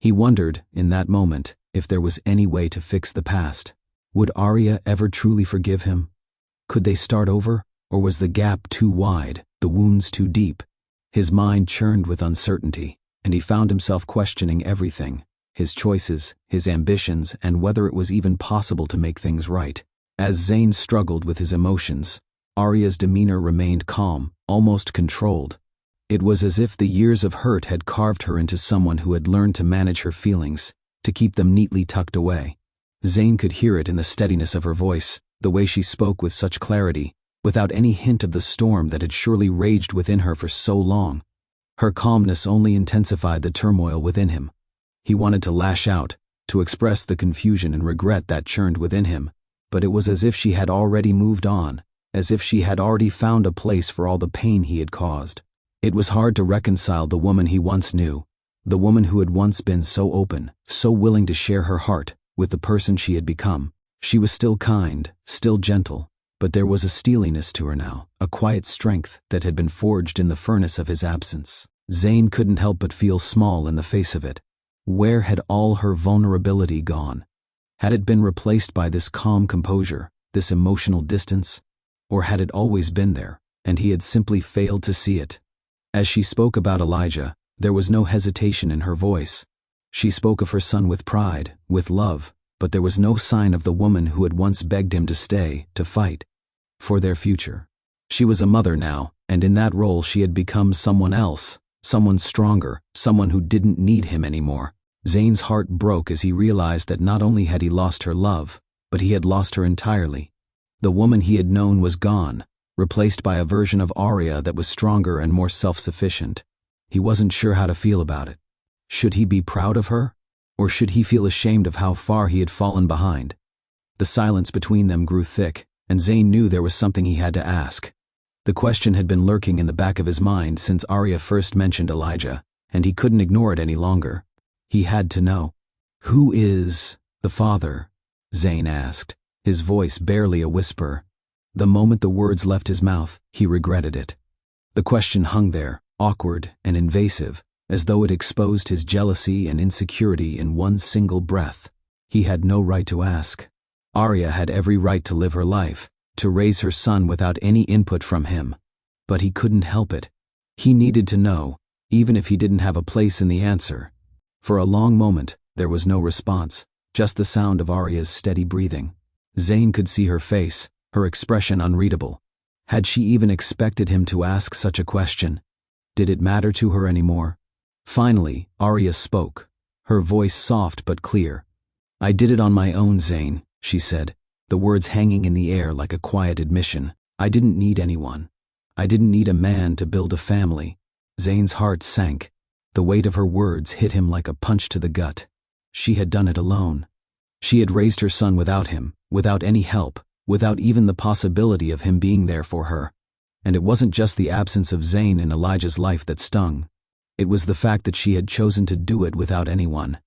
He wondered, in that moment, if there was any way to fix the past. Would Arya ever truly forgive him? Could they start over, or was the gap too wide, the wounds too deep? His mind churned with uncertainty, and he found himself questioning everything, his choices, his ambitions, and whether it was even possible to make things right. As Zayn struggled with his emotions, Arya's demeanor remained calm, almost controlled. It was as if the years of hurt had carved her into someone who had learned to manage her feelings, to keep them neatly tucked away. Zayn could hear it in the steadiness of her voice, the way she spoke with such clarity, without any hint of the storm that had surely raged within her for so long. Her calmness only intensified the turmoil within him. He wanted to lash out, to express the confusion and regret that churned within him, but it was as if she had already moved on, as if she had already found a place for all the pain he had caused. It was hard to reconcile the woman he once knew, the woman who had once been so open, so willing to share her heart, with the person she had become. She was still kind, still gentle, but there was a steeliness to her now, a quiet strength that had been forged in the furnace of his absence. Zayn couldn't help but feel small in the face of it. Where had all her vulnerability gone? Had it been replaced by this calm composure, this emotional distance? Or had it always been there, and he had simply failed to see it? As she spoke about Elijah, there was no hesitation in her voice. She spoke of her son with pride, with love, but there was no sign of the woman who had once begged him to stay, to fight for their future. She was a mother now, and in that role she had become someone else, someone stronger, someone who didn't need him anymore. Zayn's heart broke as he realized that not only had he lost her love, but he had lost her entirely. The woman he had known was gone, replaced by a version of Arya that was stronger and more self-sufficient. He wasn't sure how to feel about it. Should he be proud of her? Or should he feel ashamed of how far he had fallen behind? The silence between them grew thick, and Zayn knew there was something he had to ask. The question had been lurking in the back of his mind since Arya first mentioned Elijah, and he couldn't ignore it any longer. He had to know. "Who is the father?" Zayn asked, his voice barely a whisper. The moment the words left his mouth, he regretted it. The question hung there, awkward and invasive, as though it exposed his jealousy and insecurity in one single breath. He had no right to ask. Arya had every right to live her life, to raise her son without any input from him. But he couldn't help it. He needed to know, even if he didn't have a place in the answer. For a long moment, there was no response, just the sound of Arya's steady breathing. Zayn could see her face, her expression unreadable. Had she even expected him to ask such a question? Did it matter to her anymore? Finally, Arya spoke, her voice soft but clear. "I did it on my own, Zayn," she said, the words hanging in the air like a quiet admission. "I didn't need anyone. I didn't need a man to build a family." Zayn's heart sank. The weight of her words hit him like a punch to the gut. She had done it alone. She had raised her son without him, without any help, without even the possibility of him being there for her. And it wasn't just the absence of Zayn in Elijah's life that stung. It was the fact that she had chosen to do it without anyone.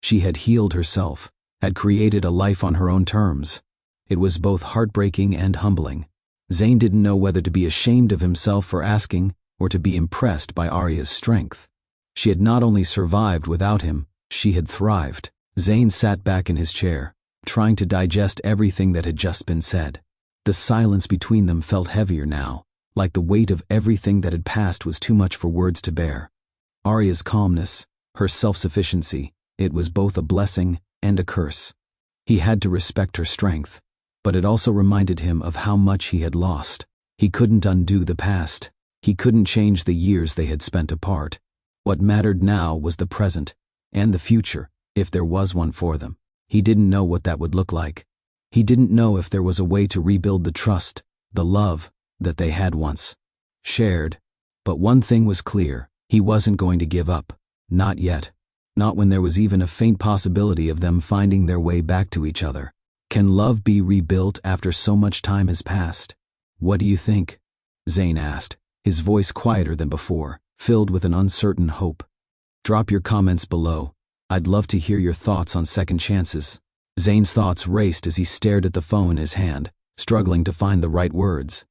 She had healed herself, had created a life on her own terms. It was both heartbreaking and humbling. Zayn didn't know whether to be ashamed of himself for asking or to be impressed by Arya's strength. She had not only survived without him, she had thrived. Zayn sat back in his chair, trying to digest everything that had just been said. The silence between them felt heavier now, like the weight of everything that had passed was too much for words to bear. Arya's calmness, her self-sufficiency, it was both a blessing and a curse. He had to respect her strength, but it also reminded him of how much he had lost. He couldn't undo the past. He couldn't change the years they had spent apart. What mattered now was the present, and the future, if there was one for them. He didn't know what that would look like. He didn't know if there was a way to rebuild the trust, the love, that they had once shared. But one thing was clear: he wasn't going to give up. Not yet. Not when there was even a faint possibility of them finding their way back to each other. Can love be rebuilt after so much time has passed? What do you think? Zane asked, his voice quieter than before, filled with an uncertain hope. Drop your comments below. I'd love to hear your thoughts on second chances. Zane's thoughts raced as he stared at the phone in his hand, struggling to find the right words.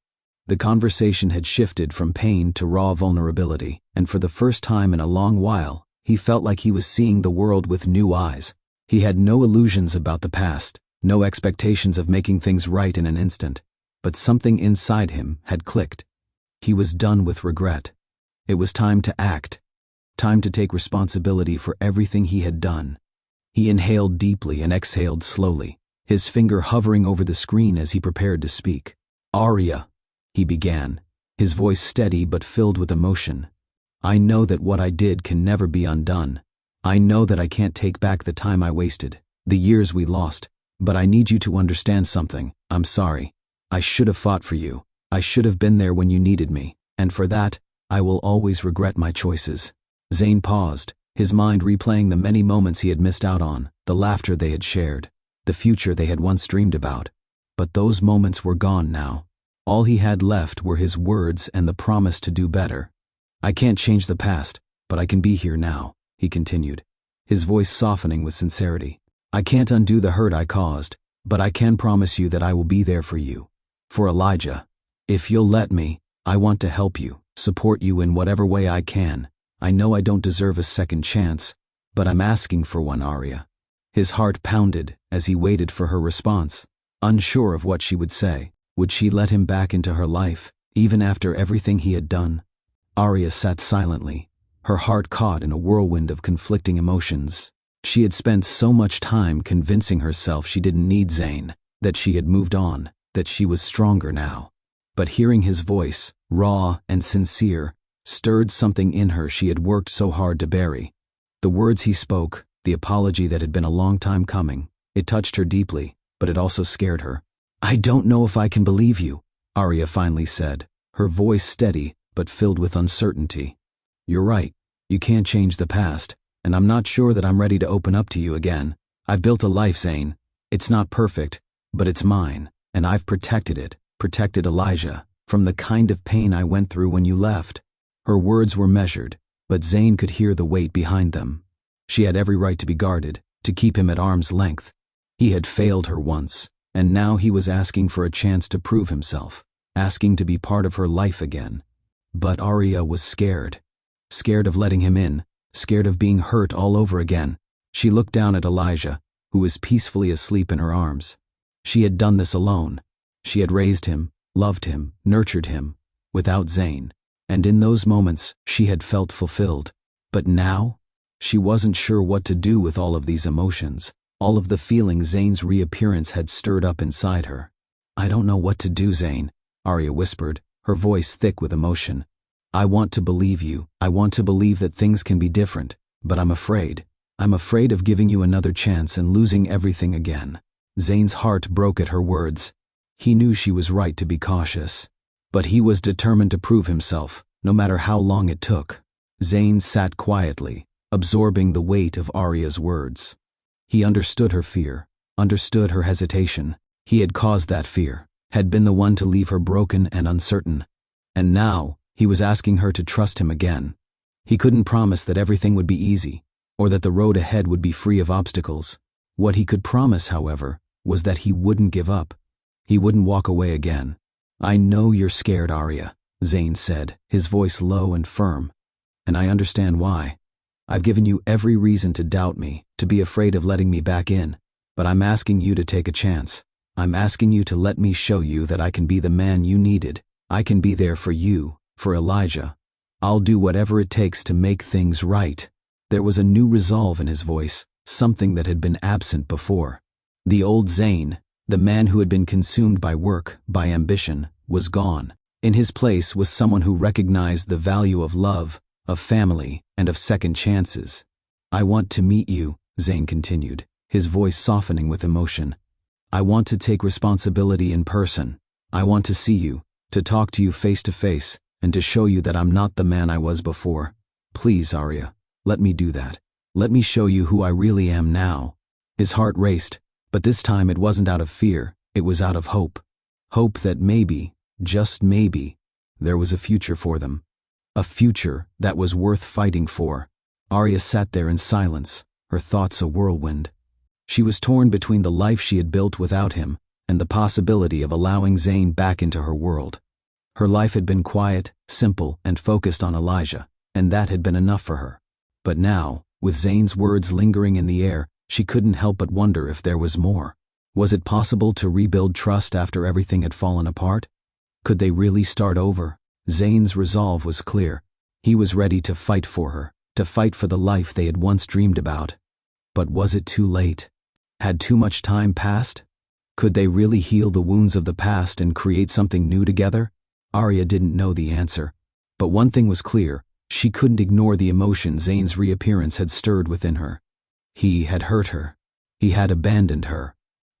The conversation had shifted from pain to raw vulnerability, and for the first time in a long while, he felt like he was seeing the world with new eyes. He had no illusions about the past, no expectations of making things right in an instant, but something inside him had clicked. He was done with regret. It was time to act, time to take responsibility for everything he had done. He inhaled deeply and exhaled slowly, his finger hovering over the screen as he prepared to speak. "Arya," he began, his voice steady but filled with emotion. "I know that what I did can never be undone. I know that I can't take back the time I wasted, the years we lost, but I need you to understand something. I'm sorry. I should have fought for you. I should have been there when you needed me, and for that, I will always regret my choices." Zane paused, his mind replaying the many moments he had missed out on, the laughter they had shared, the future they had once dreamed about. But those moments were gone now. All he had left were his words and the promise to do better. "I can't change the past, but I can be here now," he continued, his voice softening with sincerity. "I can't undo the hurt I caused, but I can promise you that I will be there for you. For Elijah. If you'll let me, I want to help you, support you in whatever way I can. I know I don't deserve a second chance, but I'm asking for one, Arya." His heart pounded as he waited for her response, unsure of what she would say. Would she let him back into her life, even after everything he had done? Arya sat silently, her heart caught in a whirlwind of conflicting emotions. She had spent so much time convincing herself she didn't need Zane, that she had moved on, that she was stronger now. But hearing his voice, raw and sincere, stirred something in her she had worked so hard to bury. The words he spoke, the apology that had been a long time coming, it touched her deeply, but it also scared her. "I don't know if I can believe you," Arya finally said, her voice steady but filled with uncertainty. "You're right. You can't change the past, and I'm not sure that I'm ready to open up to you again. I've built a life, Zane. It's not perfect, but it's mine, and I've protected it, protected Elijah, from the kind of pain I went through when you left." Her words were measured, but Zane could hear the weight behind them. She had every right to be guarded, to keep him at arm's length. He had failed her once, and now he was asking for a chance to prove himself, asking to be part of her life again. But Arya was scared. Scared of letting him in, scared of being hurt all over again. She looked down at Elijah, who was peacefully asleep in her arms. She had done this alone. She had raised him, loved him, nurtured him, without Zane. And in those moments, she had felt fulfilled. But now, she wasn't sure what to do with all of these emotions, all of the feelings Zane's reappearance had stirred up inside her. "I don't know what to do, Zane," Arya whispered, her voice thick with emotion. "I want to believe you. I want to believe that things can be different, but I'm afraid. I'm afraid of giving you another chance and losing everything again." Zane's heart broke at her words. He knew she was right to be cautious, but he was determined to prove himself, no matter how long it took. Zane sat quietly, absorbing the weight of Arya's words. He understood her fear, understood her hesitation. He had caused that fear, had been the one to leave her broken and uncertain. And now, he was asking her to trust him again. He couldn't promise that everything would be easy, or that the road ahead would be free of obstacles. What he could promise, however, was that he wouldn't give up. He wouldn't walk away again. "I know you're scared, Arya," Zane said, his voice low and firm. "And I understand why. I've given you every reason to doubt me, to be afraid of letting me back in. But I'm asking you to take a chance. I'm asking you to let me show you that I can be the man you needed. I can be there for you, for Elijah. I'll do whatever it takes to make things right." There was a new resolve in his voice, something that had been absent before. The old Zane, the man who had been consumed by work, by ambition, was gone. In his place was someone who recognized the value of love, of family, and of second chances. I want to meet you, Zayn continued, his voice softening with emotion. I want to take responsibility in person. I want to see you, to talk to you face to face, and to show you that I'm not the man I was before. Please, Arya, let me do that. Let me show you who I really am now. His heart raced, but this time it wasn't out of fear, it was out of hope. Hope that maybe, just maybe, there was a future for them. A future that was worth fighting for. Arya sat there in silence, her thoughts a whirlwind. She was torn between the life she had built without him and the possibility of allowing Zayn back into her world. Her life had been quiet, simple, and focused on Elijah, and that had been enough for her. But now, with Zayn's words lingering in the air, she couldn't help but wonder if there was more. Was it possible to rebuild trust after everything had fallen apart? Could they really start over? Zayn's resolve was clear. He was ready to fight for her, to fight for the life they had once dreamed about. But was it too late? Had too much time passed? Could they really heal the wounds of the past and create something new together? Arya didn't know the answer. But one thing was clear, she couldn't ignore the emotion Zayn's reappearance had stirred within her. He had hurt her. He had abandoned her.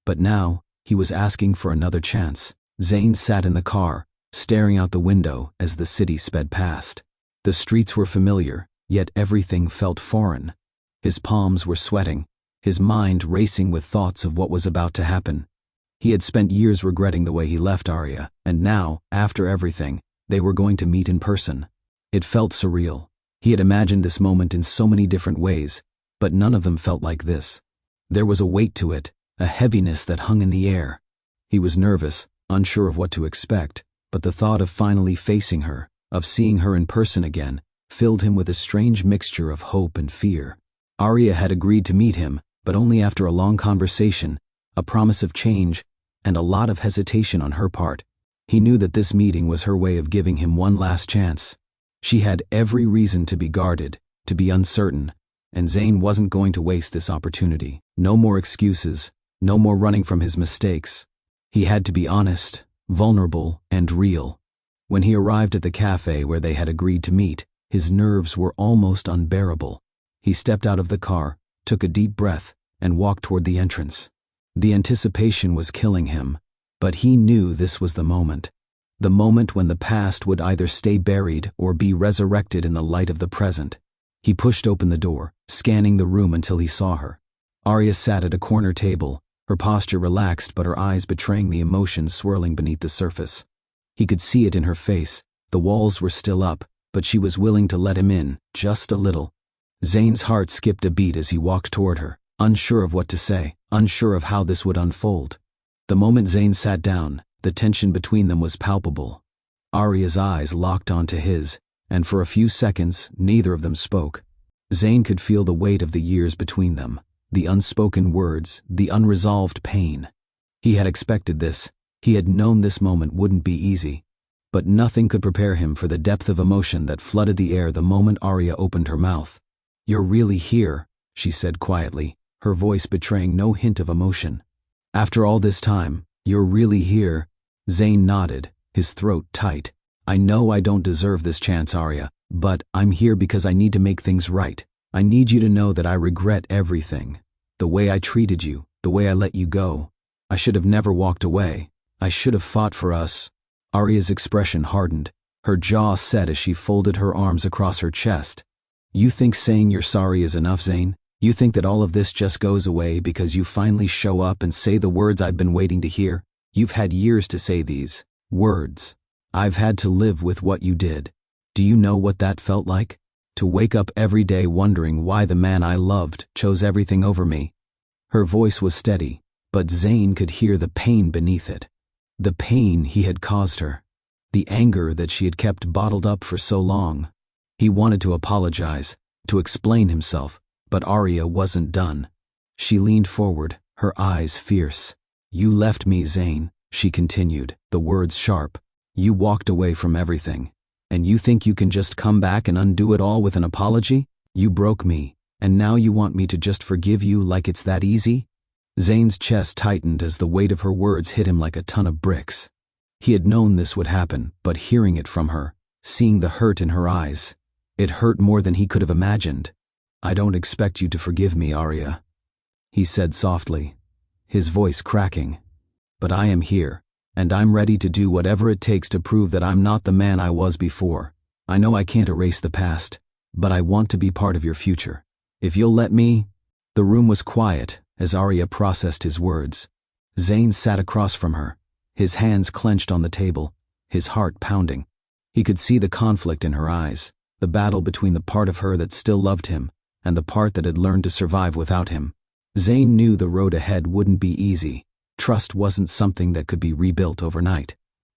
But now, he was asking for another chance. Zayn sat in the car, staring out the window as the city sped past. The streets were familiar, yet everything felt foreign. His palms were sweating, his mind racing with thoughts of what was about to happen. He had spent years regretting the way he left Arya, and now, after everything, they were going to meet in person. It felt surreal. He had imagined this moment in so many different ways, but none of them felt like this. There was a weight to it, a heaviness that hung in the air. He was nervous, unsure of what to expect, but the thought of finally facing her, of seeing her in person again, filled him with a strange mixture of hope and fear. Arya had agreed to meet him, but only after a long conversation, a promise of change, and a lot of hesitation on her part. He knew that this meeting was her way of giving him one last chance. She had every reason to be guarded, to be uncertain, and Zayn wasn't going to waste this opportunity. No more excuses, no more running from his mistakes. He had to be honest, vulnerable, and real. When he arrived at the cafe where they had agreed to meet, his nerves were almost unbearable. He stepped out of the car, took a deep breath, and walked toward the entrance. The anticipation was killing him, but he knew this was the moment when the past would either stay buried or be resurrected in the light of the present. He pushed open the door, scanning the room until he saw her. Arya sat at a corner table, her posture relaxed but her eyes betraying the emotions swirling beneath the surface. He could see it in her face. The walls were still up, but she was willing to let him in, just a little. Zayn's heart skipped a beat as he walked toward her, unsure of what to say, unsure of how this would unfold. The moment Zayn sat down, the tension between them was palpable. Arya's eyes locked onto his, and for a few seconds, neither of them spoke. Zayn could feel the weight of the years between them, the unspoken words, the unresolved pain. He had expected this. He had known this moment wouldn't be easy. But nothing could prepare him for the depth of emotion that flooded the air the moment Arya opened her mouth. "You're really here," she said quietly, her voice betraying no hint of emotion. "After all this time, you're really here?" Zayn nodded, his throat tight. "I know I don't deserve this chance, Arya, but I'm here because I need to make things right. I need you to know that I regret everything. The way I treated you, the way I let you go. I should have never walked away. I should have fought for us." Arya's expression hardened, her jaw set as she folded her arms across her chest. "You think saying you're sorry is enough, Zayn? You think that all of this just goes away because you finally show up and say the words I've been waiting to hear? You've had years to say these words. I've had to live with what you did. Do you know what that felt like? To wake up every day wondering why the man I loved chose everything over me." Her voice was steady, but Zayn could hear the pain beneath it. The pain he had caused her. The anger that she had kept bottled up for so long. He wanted to apologize, to explain himself, but Arya wasn't done. She leaned forward, her eyes fierce. "You left me, Zayn," she continued, the words sharp. "You walked away from everything. And you think you can just come back and undo it all with an apology? You broke me, and now you want me to just forgive you like it's that easy?" Zayn's chest tightened as the weight of her words hit him like a ton of bricks. He had known this would happen, but hearing it from her, seeing the hurt in her eyes, It hurt more than he could have imagined. "I don't expect you to forgive me, Arya," he said softly, his voice cracking. "But I am here, and I'm ready to do whatever it takes to prove that I'm not the man I was before. I know I can't erase the past, but I want to be part of your future. If you'll let me." The room was quiet as Arya processed his words. Zayn sat across from her, his hands clenched on the table, his heart pounding. He could see the conflict in her eyes, the battle between the part of her that still loved him and the part that had learned to survive without him. Zayn knew the road ahead wouldn't be easy. Trust wasn't something that could be rebuilt overnight.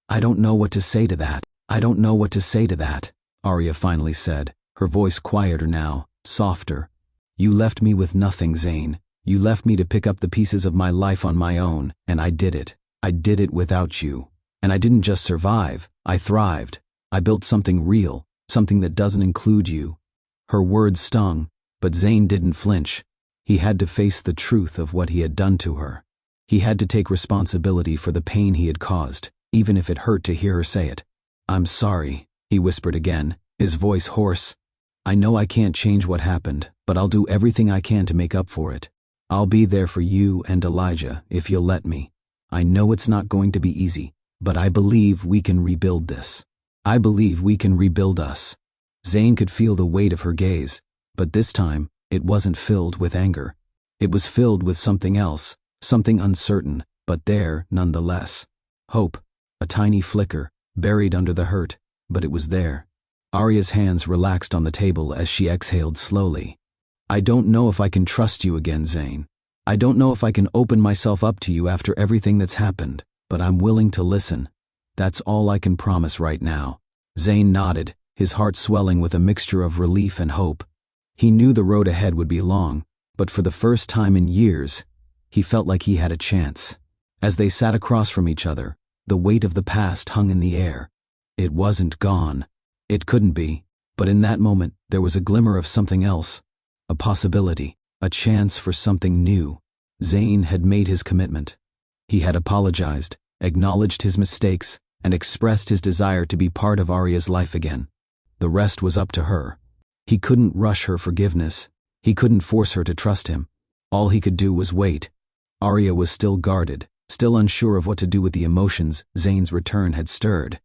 "I don't know what to say to that. I don't know what to say to that," Arya finally said, her voice quieter now, softer. "You left me with nothing, Zayn. You left me to pick up the pieces of my life on my own, and I did it. I did it without you. And I didn't just survive, I thrived. I built something real, something that doesn't include you." Her words stung, but Zayn didn't flinch. He had to face the truth of what he had done to her. He had to take responsibility for the pain he had caused, even if it hurt to hear her say it. "I'm sorry," he whispered again, his voice hoarse. "I know I can't change what happened, but I'll do everything I can to make up for it. I'll be there for you and Elijah if you'll let me. I know it's not going to be easy, but I believe we can rebuild this. I believe we can rebuild us." Zayn could feel the weight of her gaze, but this time, it wasn't filled with anger. It was filled with something else, something uncertain, but there nonetheless. Hope, a tiny flicker, buried under the hurt, but it was there. Arya's hands relaxed on the table as she exhaled slowly. "I don't know if I can trust you again, Zayn. I don't know if I can open myself up to you after everything that's happened, but I'm willing to listen. That's all I can promise right now." Zayn nodded, his heart swelling with a mixture of relief and hope. He knew the road ahead would be long, but for the first time in years, he felt like he had a chance. As they sat across from each other, the weight of the past hung in the air. It wasn't gone. It couldn't be, but in that moment there was a glimmer of something else. A possibility, a chance for something new. Zayn had made his commitment. He had apologized, acknowledged his mistakes, and expressed his desire to be part of Arya's life again. The rest was up to her. He couldn't rush her forgiveness. He couldn't force her to trust him. All he could do was wait. Arya was still guarded, still unsure of what to do with the emotions Zayn's return had stirred.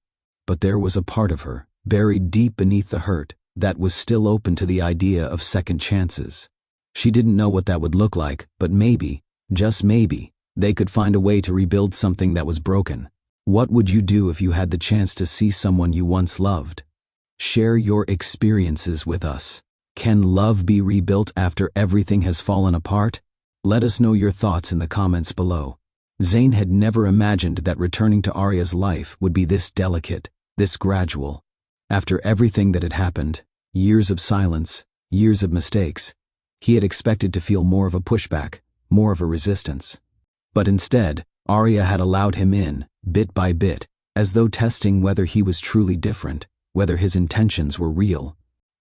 But there was a part of her, buried deep beneath the hurt, that was still open to the idea of second chances. She didn't know what that would look like, but maybe, just maybe, they could find a way to rebuild something that was broken. What would you do if you had the chance to see someone you once loved? Share your experiences with us. Can love be rebuilt after everything has fallen apart? Let us know your thoughts in the comments below. Zayn had never imagined that returning to Arya's life would be this delicate, this gradual. After everything that had happened, years of silence, years of mistakes, he had expected to feel more of a pushback, more of a resistance. But instead, Arya had allowed him in, bit by bit, as though testing whether he was truly different, whether his intentions were real.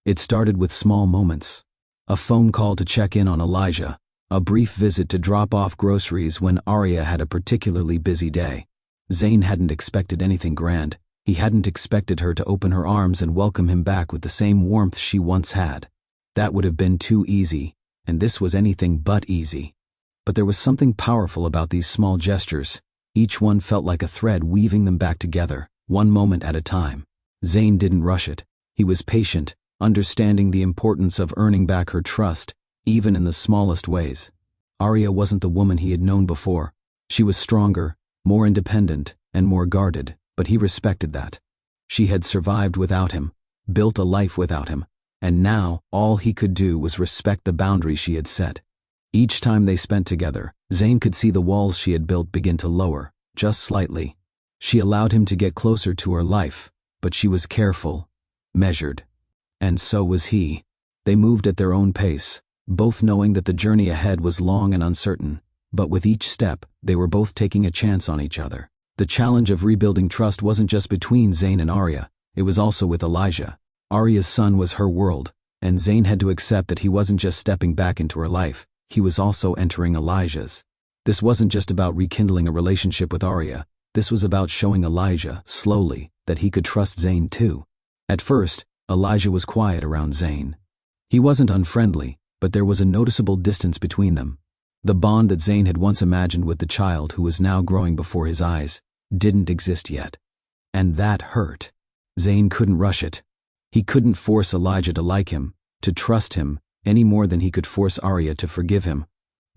It started with small moments. A phone call to check in on Elijah, a brief visit to drop off groceries when Arya had a particularly busy day. Zayn hadn't expected anything grand. He hadn't expected her to open her arms and welcome him back with the same warmth she once had. That would have been too easy, and this was anything but easy. But there was something powerful about these small gestures. Each one felt like a thread weaving them back together, one moment at a time. Zayn didn't rush it. He was patient, understanding the importance of earning back her trust, even in the smallest ways. Arya wasn't the woman he had known before. She was stronger, more independent, and more guarded, but he respected that. She had survived without him, built a life without him, and now all he could do was respect the boundaries she had set. Each time they spent together, Zayn could see the walls she had built begin to lower, just slightly. She allowed him to get closer to her life, but she was careful, measured. And so was he. They moved at their own pace, both knowing that the journey ahead was long and uncertain, but with each step, they were both taking a chance on each other. The challenge of rebuilding trust wasn't just between Zayn and Arya, it was also with Elijah. Arya's son was her world, and Zayn had to accept that he wasn't just stepping back into her life, he was also entering Elijah's. This wasn't just about rekindling a relationship with Arya, this was about showing Elijah, slowly, that he could trust Zayn too. At first, Elijah was quiet around Zayn. He wasn't unfriendly, but there was a noticeable distance between them. The bond that Zayn had once imagined with the child who was now growing before his eyes didn't exist yet. And that hurt. Zayn couldn't rush it. He couldn't force Elijah to like him, to trust him, any more than he could force Arya to forgive him.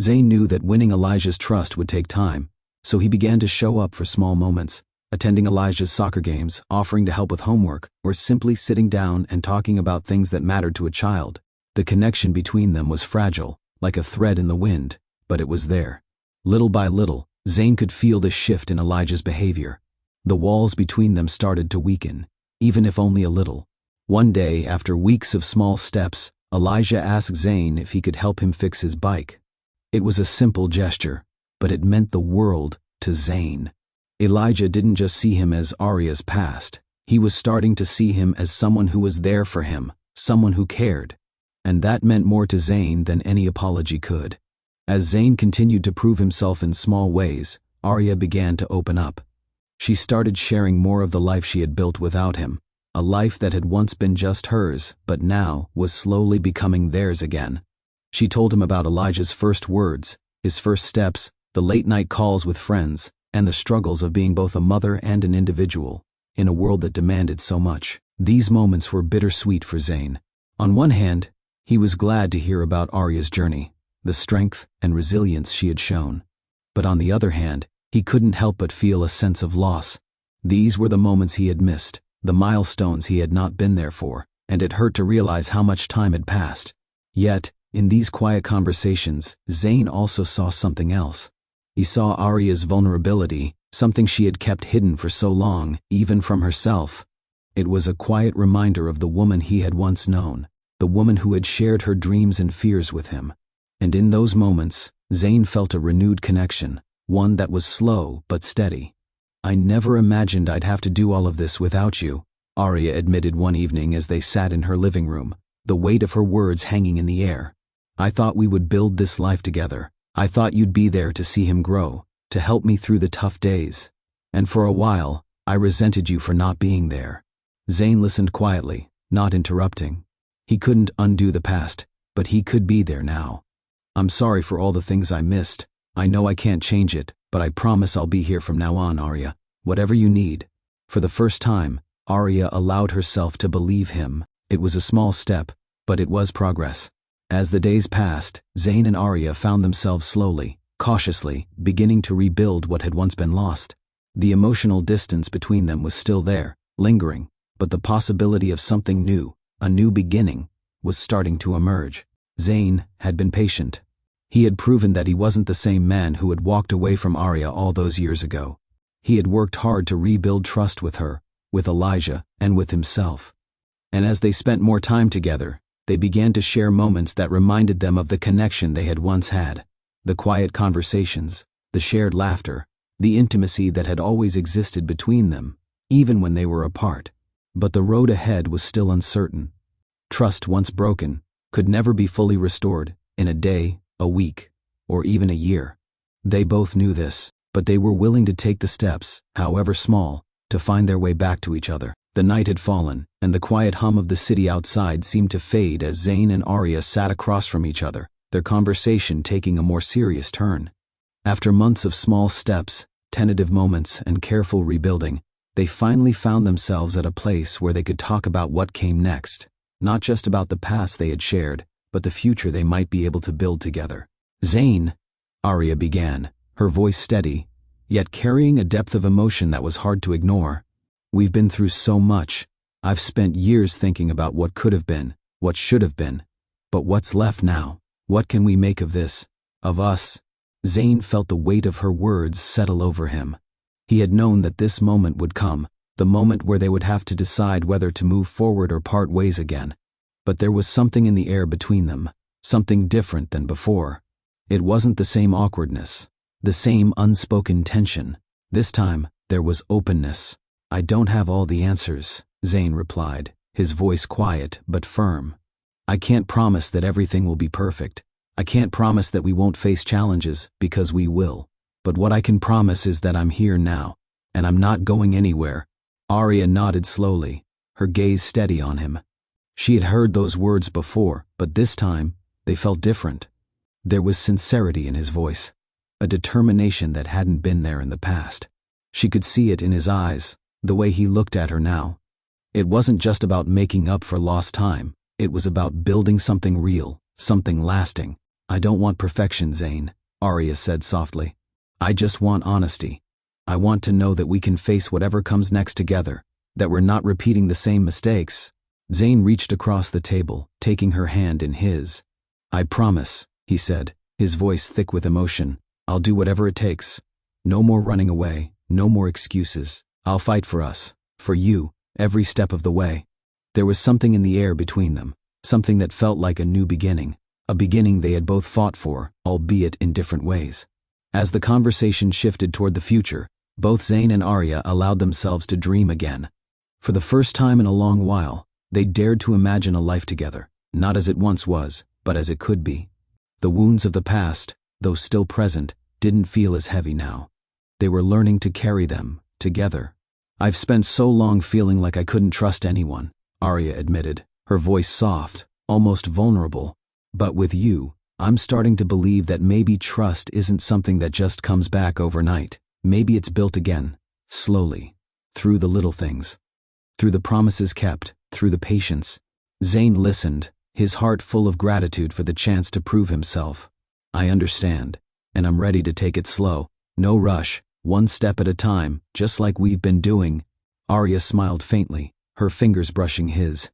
Zayn knew that winning Elijah's trust would take time, so he began to show up for small moments, attending Elijah's soccer games, offering to help with homework, or simply sitting down and talking about things that mattered to a child. The connection between them was fragile, like a thread in the wind, but it was there. Little by little, Zayn could feel the shift in Elijah's behavior. The walls between them started to weaken, even if only a little. One day, after weeks of small steps, Elijah asked Zayn if he could help him fix his bike. It was a simple gesture, but it meant the world to Zayn. Elijah didn't just see him as Arya's past. He was starting to see him as someone who was there for him, someone who cared. And that meant more to Zayn than any apology could. As Zayn continued to prove himself in small ways, Arya began to open up. She started sharing more of the life she had built without him, a life that had once been just hers, but now was slowly becoming theirs again. She told him about Elijah's first words, his first steps, the late-night calls with friends, and the struggles of being both a mother and an individual, in a world that demanded so much. These moments were bittersweet for Zayn. On one hand, he was glad to hear about Arya's journey, the strength and resilience she had shown. But on the other hand, he couldn't help but feel a sense of loss. These were the moments he had missed, the milestones he had not been there for, and it hurt to realize how much time had passed. Yet, in these quiet conversations, Zayn also saw something else. He saw Arya's vulnerability, something she had kept hidden for so long, even from herself. It was a quiet reminder of the woman he had once known, the woman who had shared her dreams and fears with him. And in those moments, Zayn felt a renewed connection, one that was slow but steady. "I never imagined I'd have to do all of this without you," Arya admitted one evening as they sat in her living room, the weight of her words hanging in the air. "I thought we would build this life together. I thought you'd be there to see him grow, to help me through the tough days. And for a while, I resented you for not being there." Zayn listened quietly, not interrupting. He couldn't undo the past, but he could be there now. "I'm sorry for all the things I missed. I know I can't change it, but I promise I'll be here from now on, Arya. Whatever you need." For the first time, Arya allowed herself to believe him. It was a small step, but it was progress. As the days passed, Zayn and Arya found themselves slowly, cautiously, beginning to rebuild what had once been lost. The emotional distance between them was still there, lingering, but the possibility of something new, a new beginning, was starting to emerge. Zayn had been patient. He had proven that he wasn't the same man who had walked away from Arya all those years ago. He had worked hard to rebuild trust with her, with Elijah, and with himself. And as they spent more time together, they began to share moments that reminded them of the connection they had once had. The quiet conversations, the shared laughter, the intimacy that had always existed between them, even when they were apart. But the road ahead was still uncertain. Trust once broken could never be fully restored in a day, a week, or even a year. They both knew this, but they were willing to take the steps, however small, to find their way back to each other. The night had fallen, and the quiet hum of the city outside seemed to fade as Zayn and Arya sat across from each other, their conversation taking a more serious turn. After months of small steps, tentative moments, and careful rebuilding, they finally found themselves at a place where they could talk about what came next, not just about the past they had shared, but the future they might be able to build together. "Zayn," Arya began, her voice steady, yet carrying a depth of emotion that was hard to ignore. "We've been through so much. I've spent years thinking about what could have been, what should have been. But what's left now? What can we make of this? Of us?" Zayn felt the weight of her words settle over him. He had known that this moment would come, the moment where they would have to decide whether to move forward or part ways again. But there was something in the air between them, something different than before. It wasn't the same awkwardness, the same unspoken tension. This time, there was openness. "I don't have all the answers," Zayn replied, his voice quiet but firm. "I can't promise that everything will be perfect. I can't promise that we won't face challenges, because we will. But what I can promise is that I'm here now, and I'm not going anywhere." Arya nodded slowly, her gaze steady on him. She had heard those words before, but this time, they felt different. There was sincerity in his voice, a determination that hadn't been there in the past. She could see it in his eyes, the way he looked at her now. It wasn't just about making up for lost time, it was about building something real, something lasting. "I don't want perfection, Zane," Arya said softly. "I just want honesty. I want to know that we can face whatever comes next together, that we're not repeating the same mistakes." Zane reached across the table, taking her hand in his. "I promise," he said, his voice thick with emotion. "I'll do whatever it takes. No more running away, no more excuses. I'll fight for us, for you, every step of the way." There was something in the air between them, something that felt like a new beginning, a beginning they had both fought for, albeit in different ways. As the conversation shifted toward the future, both Zane and Arya allowed themselves to dream again. For the first time in a long while, they dared to imagine a life together, not as it once was, but as it could be. The wounds of the past, though still present, didn't feel as heavy now. They were learning to carry them, together. "I've spent so long feeling like I couldn't trust anyone," Arya admitted, her voice soft, almost vulnerable. "But with you, I'm starting to believe that maybe trust isn't something that just comes back overnight. Maybe it's built again, slowly, through the little things. Through the promises kept, through the patience." Zane listened, his heart full of gratitude for the chance to prove himself. "I understand, and I'm ready to take it slow. No rush, one step at a time, just like we've been doing." Arya smiled faintly, her fingers brushing his.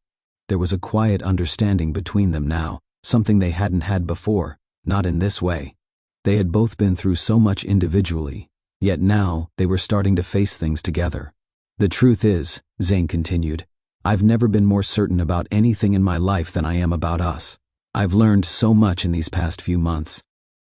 There was a quiet understanding between them now, something they hadn't had before, not in this way. They had both been through so much individually, yet now they were starting to face things together. "The truth is," Zane continued, "I've never been more certain about anything in my life than I am about us. I've learned so much in these past few months.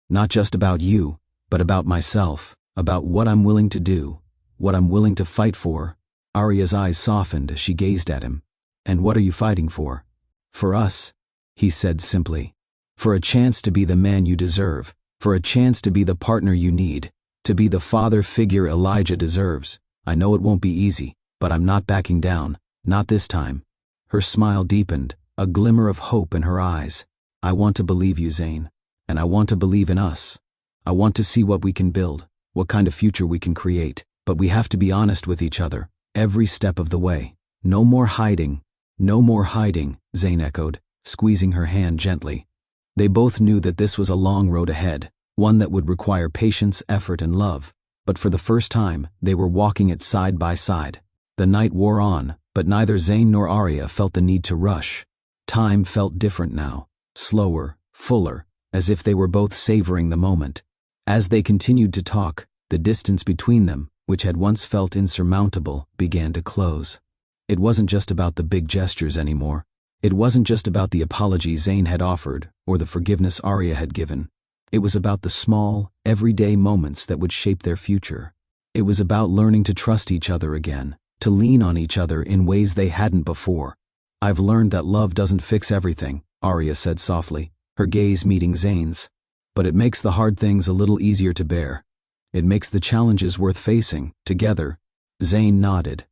Not just about you, but about myself, about what I'm willing to do, what I'm willing to fight for." Arya's eyes softened as she gazed at him. "And what are you fighting for?" "For us," he said simply. "For a chance to be the man you deserve, for a chance to be the partner you need, to be the father figure Elijah deserves. I know it won't be easy, but I'm not backing down, not this time." Her smile deepened, a glimmer of hope in her eyes. "I want to believe you, Zane, and I want to believe in us. I want to see what we can build, what kind of future we can create, but we have to be honest with each other, every step of the way. No more hiding." "No more hiding," Zane echoed, squeezing her hand gently. They both knew that this was a long road ahead, one that would require patience, effort, and love, but for the first time, they were walking it side by side. The night wore on, but neither Zane nor Arya felt the need to rush. Time felt different now, slower, fuller, as if they were both savoring the moment. As they continued to talk, the distance between them, which had once felt insurmountable, began to close. It wasn't just about the big gestures anymore. It wasn't just about the apology Zane had offered or the forgiveness Arya had given. It was about the small, everyday moments that would shape their future. It was about learning to trust each other again, to lean on each other in ways they hadn't before. "I've learned that love doesn't fix everything," Arya said softly, her gaze meeting Zane's. "But it makes the hard things a little easier to bear. It makes the challenges worth facing, together." Zane nodded,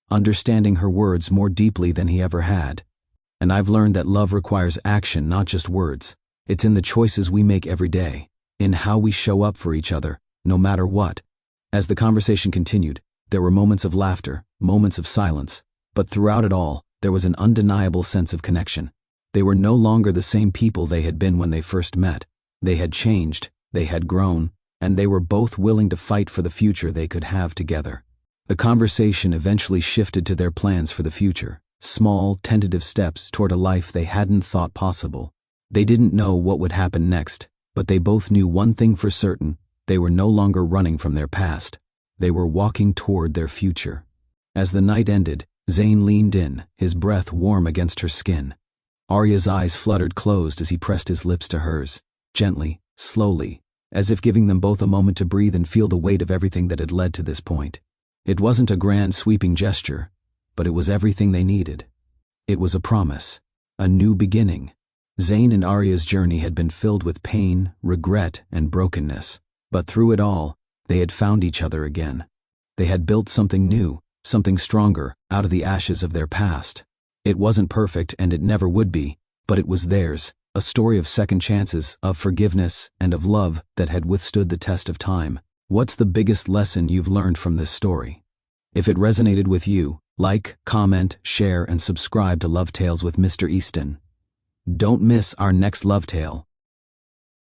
understanding her words more deeply than he ever had. "And I've learned that love requires action, not just words. It's in the choices we make every day, in how we show up for each other, no matter what." As the conversation continued, there were moments of laughter, moments of silence, but throughout it all, there was an undeniable sense of connection. They were no longer the same people they had been when they first met. They had changed, they had grown, and they were both willing to fight for the future they could have together. The conversation eventually shifted to their plans for the future, small, tentative steps toward a life they hadn't thought possible. They didn't know what would happen next, but they both knew one thing for certain: they were no longer running from their past. They were walking toward their future. As the night ended, Zane leaned in, his breath warm against her skin. Arya's eyes fluttered closed as he pressed his lips to hers, gently, slowly, as if giving them both a moment to breathe and feel the weight of everything that had led to this point. It wasn't a grand sweeping gesture, but it was everything they needed. It was a promise, a new beginning. Zane and Arya's journey had been filled with pain, regret, and brokenness, but through it all, they had found each other again. They had built something new, something stronger, out of the ashes of their past. It wasn't perfect and it never would be, but it was theirs, a story of second chances, of forgiveness, and of love that had withstood the test of time. What's the biggest lesson you've learned from this story? If it resonated with you, like, comment, share, and subscribe to Love Tales with Mr. Easton. Don't miss our next Love Tale.